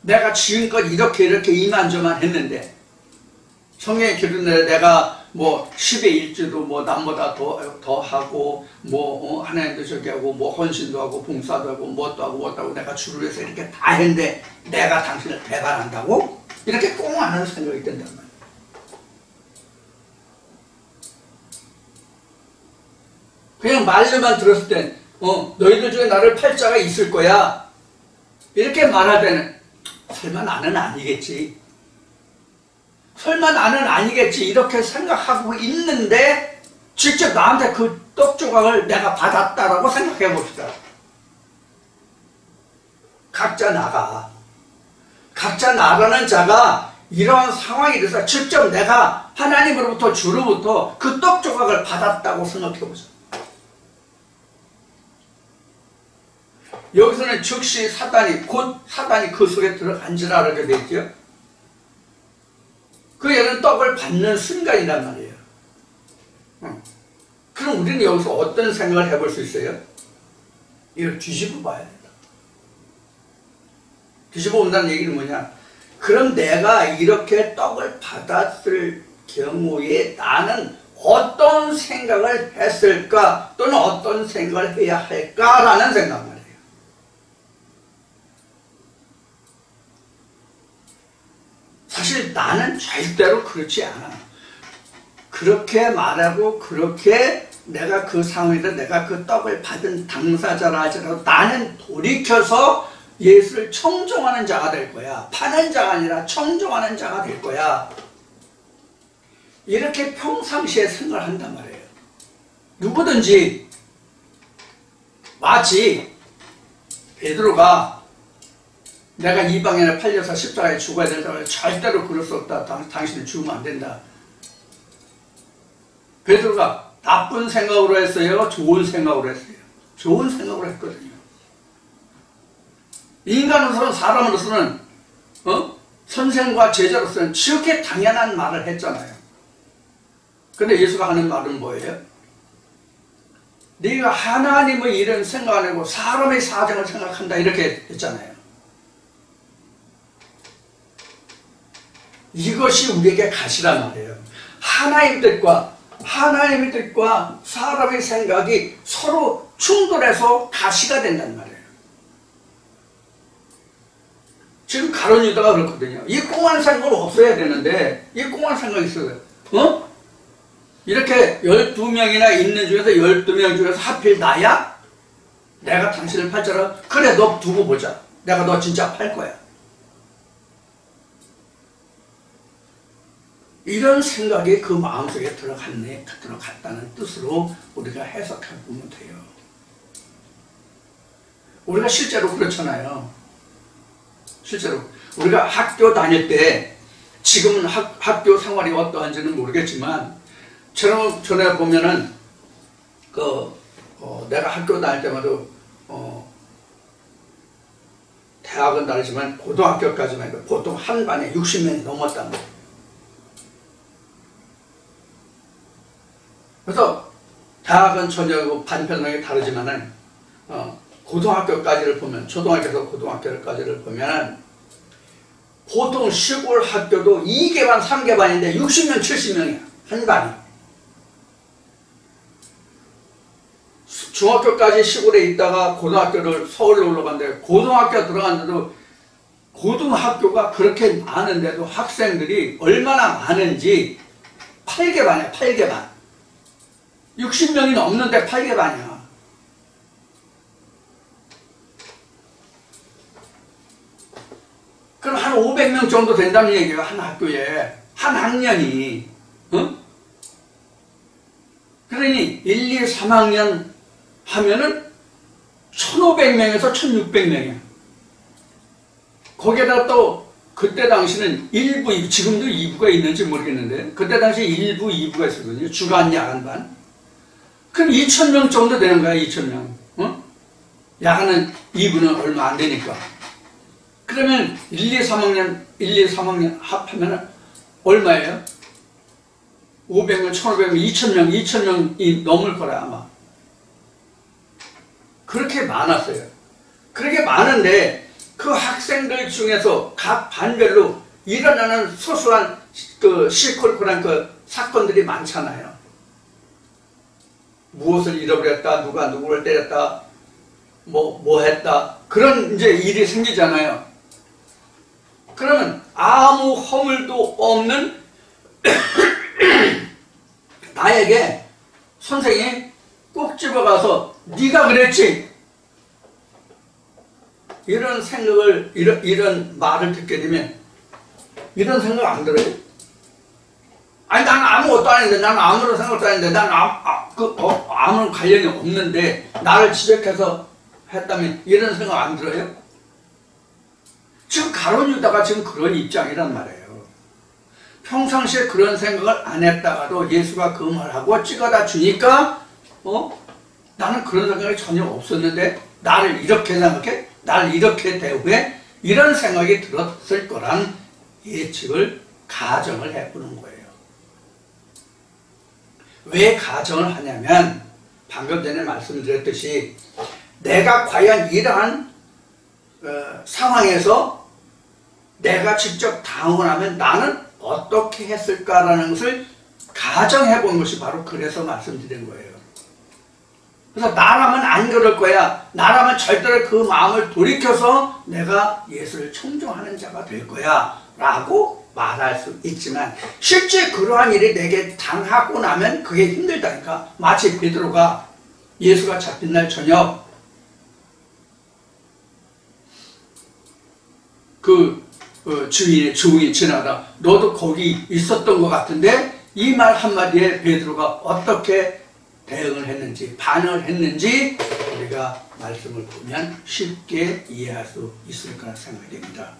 A: 내가 지금껏 이렇게 이만저만 했는데 성경에 기록된 내가 뭐 10의 1주도 뭐 남보다 더 하고 뭐 하나님도 저기 하고 뭐 헌신도 하고 봉사도 하고 뭣도 하고 내가 주를 위해서 이렇게 다 했는데 내가 당신을 배반한다고? 이렇게 꽁 하는 생각이 든단 말이에요. 그냥 말로만 들었을 땐 너희들 중에 나를 팔 자가 있을 거야 이렇게 말할 때는 설마 나는 아니겠지, 설마 나는 아니겠지 이렇게 생각하고 있는데 직접 나한테 그 떡조각을 내가 받았다라고 생각해 봅시다. 각자 나가는 자가 이러한 상황이 돼서 직접 내가 하나님으로부터 주로부터 그 떡조각을 받았다고 생각해 보세요. 여기서는 즉시 사단이 그 속에 들어간지라 이렇게 되어 있죠. 그 얘는 떡을 받는 순간이란 말이에요. 그럼 우리는 여기서 어떤 생각을 해볼 수 있어요? 이걸 뒤집어 봐야 된다. 뒤집어 본다는 얘기는 뭐냐? 그럼 내가 이렇게 떡을 받았을 경우에 나는 어떤 생각을 했을까? 또는 어떤 생각을 해야 할까라는 생각 말이에요. 사실 나는 절대로 그렇지 않아. 그렇게 말하고 그렇게 내가 그 상황에서 내가 그 떡을 받은 당사자라 할지라도 나는 돌이켜서 예수를 청종하는 자가 될 거야. 파는 자가 아니라 청종하는 자가 될 거야. 이렇게 평상시에 생각을 한단 말이에요. 누구든지 마치 베드로가 내가 이방인에 팔려서 십자가에 죽어야 된다고 절대로 그럴 수 없다. 당신은 죽으면 안 된다. 베드로가 나쁜 생각으로 했어요? 좋은 생각으로 했어요? 좋은 생각으로 했거든요. 인간으로서는 사람으로서는 선생과 제자로서는 지극히 당연한 말을 했잖아요. 근데 예수가 하는 말은 뭐예요? 네가 하나님의 일은 생각 안 하고 사람의 사정을 생각한다 이렇게 했잖아요. 이것이 우리에게 가시란 말이에요. 하나님의 뜻과 사람의 생각이 서로 충돌해서 가시가 된단 말이에요. 지금 가룟 유다가 그렇거든요. 이 꽁한 생각은 없어야 되는데 이 꽁한 생각이 있어요. 이렇게 12명이나 있는 중에서 12명 중에서 하필 나야? 내가 당신을 팔자라? 그래, 너 두고 보자. 내가 너 진짜 팔 거야. 이런 생각이 그 마음속에 들어갔다는 뜻으로 우리가 해석해 보면 돼요. 우리가 실제로 그렇잖아요. 실제로 우리가 학교 다닐 때 지금은 학교 생활이 어떠한지는 모르겠지만 전에 보면은 내가 학교 다닐 때마다 대학은 다르지만 고등학교까지만 보통 한 반에 60명이 넘었단 말이에요. 그래서 대학은 전혀 반편하게 다르지만은 고등학교까지를 보면 초등학교에서 고등학교까지를 보면 보통 시골 학교도 2개반 3개반인데 60명 70명이야 한 반이. 중학교까지 시골에 있다가 고등학교를 서울로 올라갔는데 고등학교 들어갔는데도 고등학교가 그렇게 많은데도 학생들이 얼마나 많은지 8개반이야 8개반. 60명이 넘는데 8개반이야. 그럼 한 500명 정도 된다는 얘기예요. 한 학교에. 한 학년이. 그러니 1, 2, 3학년 하면은 1500명에서 1600명이야. 거기에다 또 그때 당시는 1부, 2부, 지금도 2부가 있는지 모르겠는데 그때 당시 1부, 2부가 있었거든요. 주간, 야간반. 그럼 2000명 정도 되는 거야. 2000명. 야간은 2부는 얼마 안 되니까. 그러면 1, 2, 3학년 합하면 얼마예요? 500명, 1500명, 2000명이 넘을 거라 아마. 그렇게 많았어요. 그렇게 많은데 그 학생들 중에서 각 반별로 일어나는 소소한 시콜콜한 사건들이 많잖아요. 무엇을 잃어버렸다, 누가 누구를 때렸다, 뭐 했다. 그런 이제 일이 생기잖아요. 그러면 아무 허물도 없는 나에게 선생이 꼭 집어가서 네가 그랬지 이런 생각을 이런 말을 듣게 되면 이런 생각 안 들어요? 아니 나는 아무것도 아닌데 나는 아무런 생각도 아닌데 나는 아무런 관련이 없는데 나를 지적해서 했다면 이런 생각 안 들어요? 지금 가룟 유다가 지금 그런 입장이란 말이에요. 평상시에 그런 생각을 안 했다가도 예수가 그 말하고 찍어다 주니까 나는 그런 생각이 전혀 없었는데 나를 이렇게 생각해? 나를 이렇게 대우해? 이런 생각이 들었을 거란 예측을 가정을 해보는 거예요. 왜 가정을 하냐면 방금 전에 말씀드렸듯이 내가 과연 이러한 상황에서 내가 직접 당하고 나면 나는 어떻게 했을까라는 것을 가정해 본 것이 바로 그래서 말씀드린 거예요. 그래서 나라면 안 그럴 거야. 나라면 절대로 그 마음을 돌이켜서 내가 예수를 청종하는 자가 될 거야 라고 말할 수 있지만 실제 그러한 일이 내게 당하고 나면 그게 힘들다니까. 마치 베드로가 예수가 잡힌 날 저녁 주인이 지나가다 너도 거기 있었던 것 같은데 이 말 한마디에 베드로가 어떻게 대응을 했는지 반응을 했는지 우리가 말씀을 보면 쉽게 이해할 수 있을 거라 생각이 됩니다.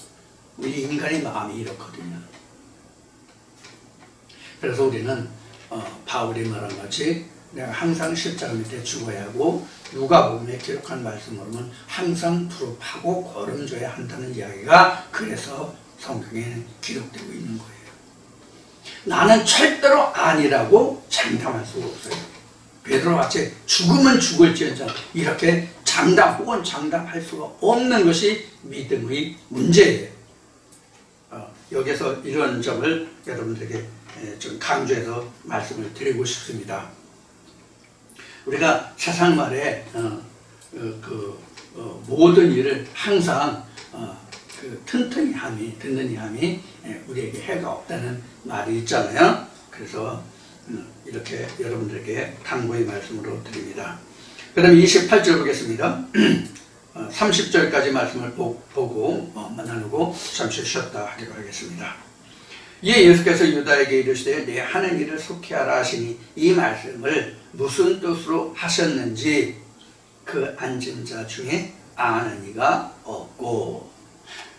A: 우리 인간의 마음이 이렇거든요. 그래서 우리는 바울이 말한 같이 내가 항상 십자가 밑에 죽어야 하고 누가복음에 기록한 말씀으로는 항상 부릅하고 걸음져야 한다는 이야기가 그래서 성경에 기록되고 있는 거예요. 나는 절대로 아니라고 장담할 수가 없어요. 베드로같이 죽으면 죽을지언정 이렇게 장담 혹은 장담할 수가 없는 것이 믿음의 문제예요. 여기서 이런 점을 여러분들에게 좀 강조해서 말씀을 드리고 싶습니다. 우리가 세상 말에 모든 일을 항상 튼튼히 함이 듣는 함이 우리에게 해가 없다는 말이 있잖아요. 그래서 이렇게 여러분들에게 당부의 말씀으로 드립니다. 그 다음에 28절 보겠습니다. 30절까지 말씀을 보고 나누고 잠시 쉬었다 하기로 하겠습니다. 이에 예수께서 유다에게 이르시되 내 하는 일을 속히하라 하시니 이 말씀을 무슨 뜻으로 하셨는지 그 앉은 자 중에 아는 이가 없고.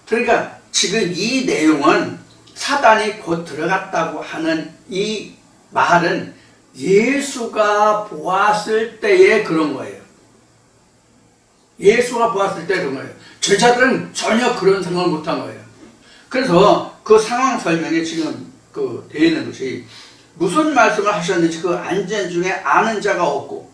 A: 그러니까 지금 이 내용은 사단이 곧 들어갔다고 하는 이 말은 예수가 보았을 때에 그런 거예요. 예수가 보았을 때 그런 거예요. 제자들은 전혀 그런 생각을 못한 거예요. 그래서 그 상황 설명에 지금 되어 있는 것이 무슨 말씀을 하셨는지 그 앉은 중에 아는 자가 없고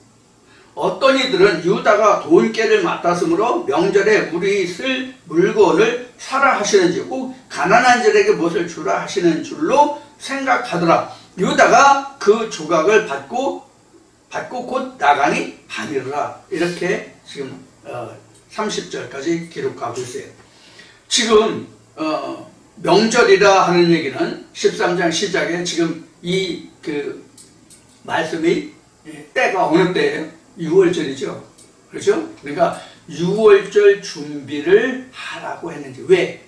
A: 어떤 이들은 유다가 돈깨를 맡았으므로 명절에 우리 쓸 물건을 사라 하시는지 꼭 가난한 자에게 무엇을 주라 하시는 줄로 생각하더라. 유다가 그 조각을 받고 곧 나가니 밤이라. 이렇게 지금 30절까지 기록하고 있어요. 지금 명절이라 하는 얘기는 13장 시작에 지금 이 말씀이 때가 어느 때예요? 6월절이죠. 그렇죠? 그러니까 6월절 준비를 하라고 했는지. 왜?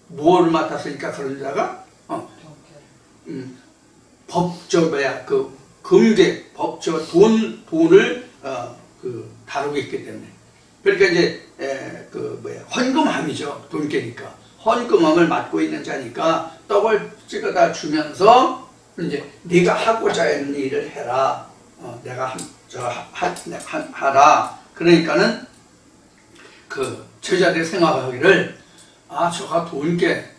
A: 뭘 맡았으니까 그런 자가 금괴, 돈을 다루고 있기 때문에. 그러니까 이제 헌금함이죠. 돈깨니까. 헌금함을 맡고 있는 자니까 떡을 찍어다 주면서 이제 네가 하고자 하는 일을 해라. 내가 하라. 그러니까는 제자들이 생각하기를 저가 돈깨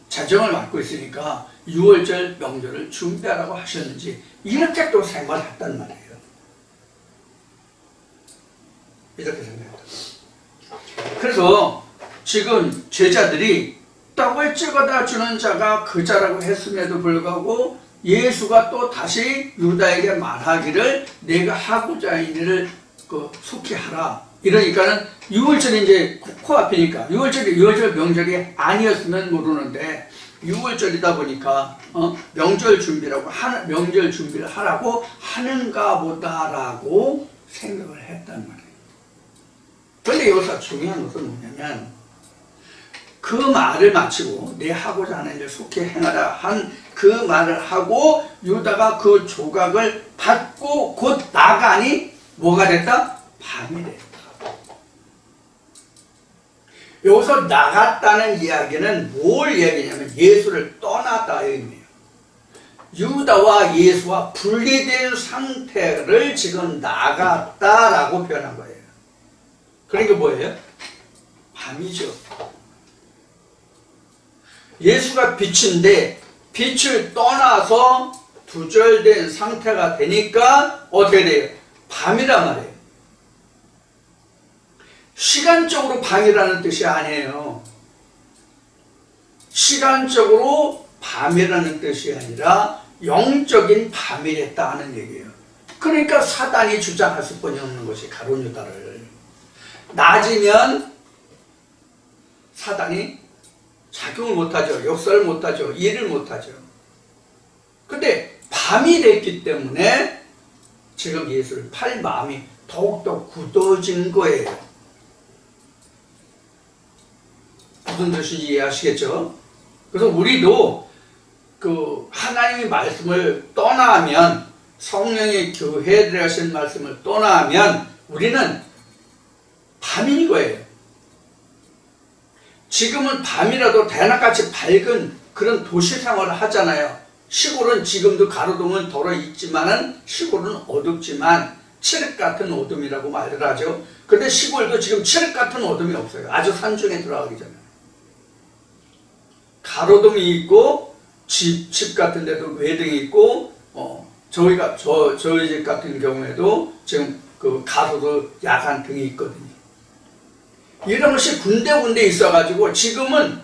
A: 재정을 맡고 있으니까 6월절 명절을 준비하라고 하셨는지 이렇게 또 생각을 했단 말이에요. 이렇게 생각합니다. 그래서 지금 제자들이 떡을 찍어다 주는 자가 그 자라고 했음에도 불구하고 예수가 또 다시 유다에게 말하기를 내가 하고자 하는 일을 속히 하라. 이러니까는 6월절이 이제 코앞이니까 6월절 명절이 아니었으면 모르는데 6월절이다 보니까 명절 준비를 하라고 하는가 보다라고 생각을 했단 말이에요. 그런데 여기서 중요한 것은 뭐냐면 그 말을 마치고 내 하고자 하는 일을 속히 행하라 한 그 말을 하고 유다가 그 조각을 받고 곧 나가니 뭐가 됐다? 밤이 됐다. 여기서 나갔다는 이야기는 뭘 얘기냐면 예수를 떠났다의 의미예요. 유다와 예수와 분리된 상태를 지금 나갔다라고 표현한 거예요. 그러니까 뭐예요? 밤이죠. 예수가 빛인데 빛을 떠나서 두절된 상태가 되니까 어떻게 돼요? 밤이란 말이에요. 시간적으로 밤이라는 뜻이 아니에요. 시간적으로 밤이라는 뜻이 아니라 영적인 밤이랬다 하는 얘기예요. 그러니까 사단이 주장할 수뿐이 없는 것이 가룟 유다를. 낮이면 사단이 작용을 못하죠. 역사를 못하죠. 일을 못하죠. 근데 밤이 됐기 때문에 지금 예수를 팔 마음이 더욱더 굳어진 거예요. 무슨 뜻인지 이해하시겠죠? 그래서 우리도 그 하나님의 말씀을 떠나면, 성령의 교회에 하신 말씀을 떠나면 우리는 밤인 거예요. 지금은 밤이라도 대낮같이 밝은 그런 도시 생활을 하잖아요. 시골은 지금도 가로등은 덜어 있지만은 시골은 어둡지만 칠흑 같은 어둠이라고 말을 하죠. 근데 시골도 지금 칠흑 같은 어둠이 없어요. 아주 산중에 들어가기 전에. 가로등이 있고 집 같은 데도 외등이 있고 저희 집 같은 경우에도 지금 그 가로도 야간 등이 있거든요. 이런 것이 군데군데 있어가지고 지금은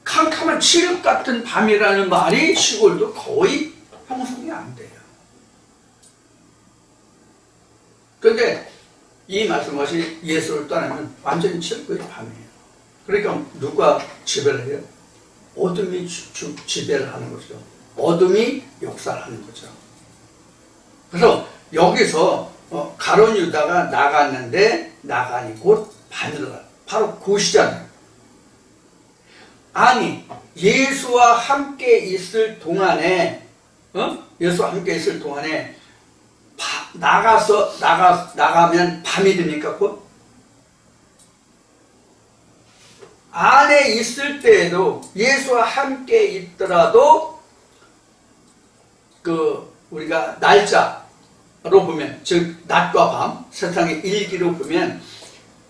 A: 캄캄한 칠흑 같은 밤이라는 말이 시골도 거의 형성이 안 돼요. 그런데 이 말씀하신 예수를 떠나면 완전히 칠흑의 밤이에요. 그러니까 누가 지배를 해요? 어둠이 지배를 하는 거죠. 어둠이 역사를 하는 거죠. 그래서 여기서 가룟 유다가 나갔는데 나가니 곧 밤이라. 바로 곧이잖아요. 아니 예수와 함께 있을 동안에 예수와 함께 있을 동안에 나가면 밤이 되니까 곧 안에 있을 때에도 예수와 함께 있더라도 우리가 날짜로 보면, 즉 낮과 밤 세상의 일기로 보면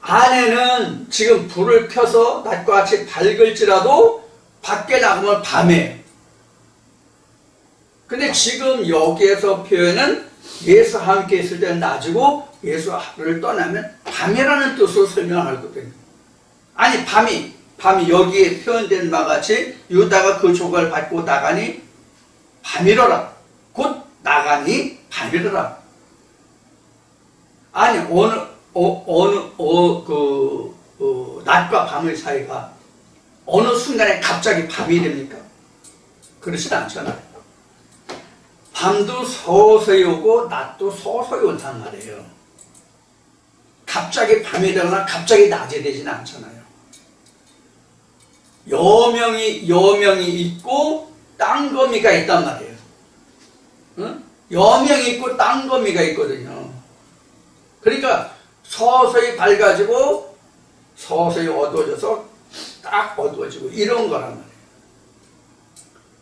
A: 안에는 지금 불을 켜서 낮과 같이 밝을지라도 밖에 나가면 밤이에요. 근데 지금 여기에서 표현은 예수와 함께 있을 때는 낮이고 예수를 떠나면 밤이라는 뜻으로 설명하거든요. 아니 밤이 여기에 표현된 바와 같이 유다가 그 조각을 받고 나가니 밤이로라. 곧 나가니 밤이로라. 아니 낮과 밤의 사이가 어느 순간에 갑자기 밤이 됩니까? 그렇진 않잖아요. 밤도 서서히 오고 낮도 서서히 온단 말이에요. 갑자기 밤이 되거나 갑자기 낮이 되지는 않잖아요. 여명이 있고 땅거미가 있단 말이에요. 응? 여명이 있고 땅거미가 있거든요. 그러니까 서서히 밝아지고 서서히 어두워져서 딱 어두워지고 이런 거란 말이에요.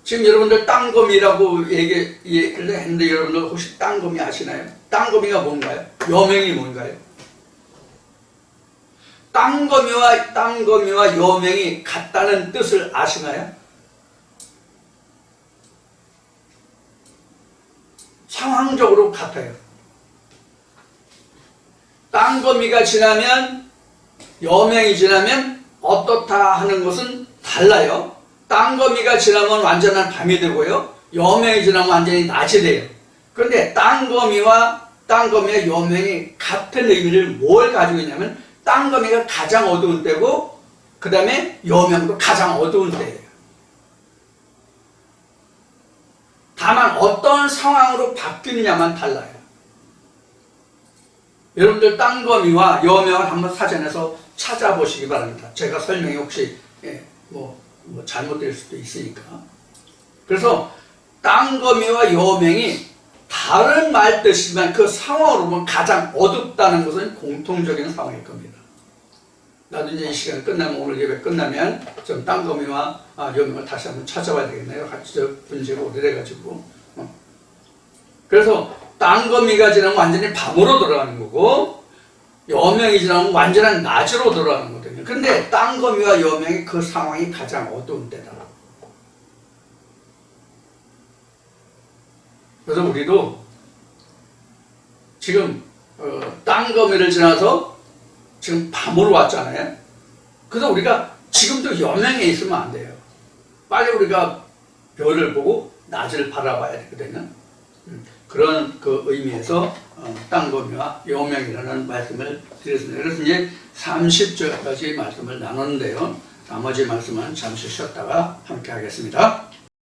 A: 지금 여러분들 땅거미라고 얘기를 했는데 여러분들 혹시 땅거미 아시나요? 땅거미가 뭔가요? 여명이 뭔가요? 땅거미와 여명이 같다는 뜻을 아시나요? 상황적으로 같아요. 땅거미가 지나면, 여명이 지나면 어떻다 하는 것은 달라요. 땅거미가 지나면 완전한 밤이 되고요, 여명이 지나면 완전히 낮이 돼요. 그런데 땅거미와 여명이 같은 의미를 뭘 가지고 있냐면 땅거미가 가장 어두운 때고 그 다음에 여명도 가장 어두운 때예요. 다만 어떤 상황으로 바뀌느냐만 달라요. 여러분들 땅거미와 여명을 한번 사전에서 찾아보시기 바랍니다. 제가 설명이 혹시 잘못될 수도 있으니까. 그래서 땅거미와 여명이 다른 말 뜻이지만 그 상황으로 보면 가장 어둡다는 것은 공통적인 상황일 겁니다. 나도 이제 이 시간이 끝나면, 오늘 예배 끝나면 좀 땅거미와 여명을 다시 한번 찾아봐야 되겠네요. 같이 분지가 오래돼가지고. 그래서 땅거미가 지나면 완전히 밤으로 돌아가는 거고 여명이 지나면 완전한 낮으로 돌아가는 거거든요. 근데 땅거미와 여명이 그 상황이 가장 어두운 때다. 그래서 우리도 지금 땅거미를 지나서 지금 밤으로 왔잖아요. 그래서 우리가 지금도 여명에 있으면 안 돼요. 빨리 우리가 별을 보고 낮을 바라봐야 되거든요. 그런 그 의미에서 땅거미와 여명이라는 말씀을 드렸습니다. 그래서 이제 30절까지 말씀을 나눴는데요. 나머지 말씀은 잠시 쉬었다가 함께 하겠습니다.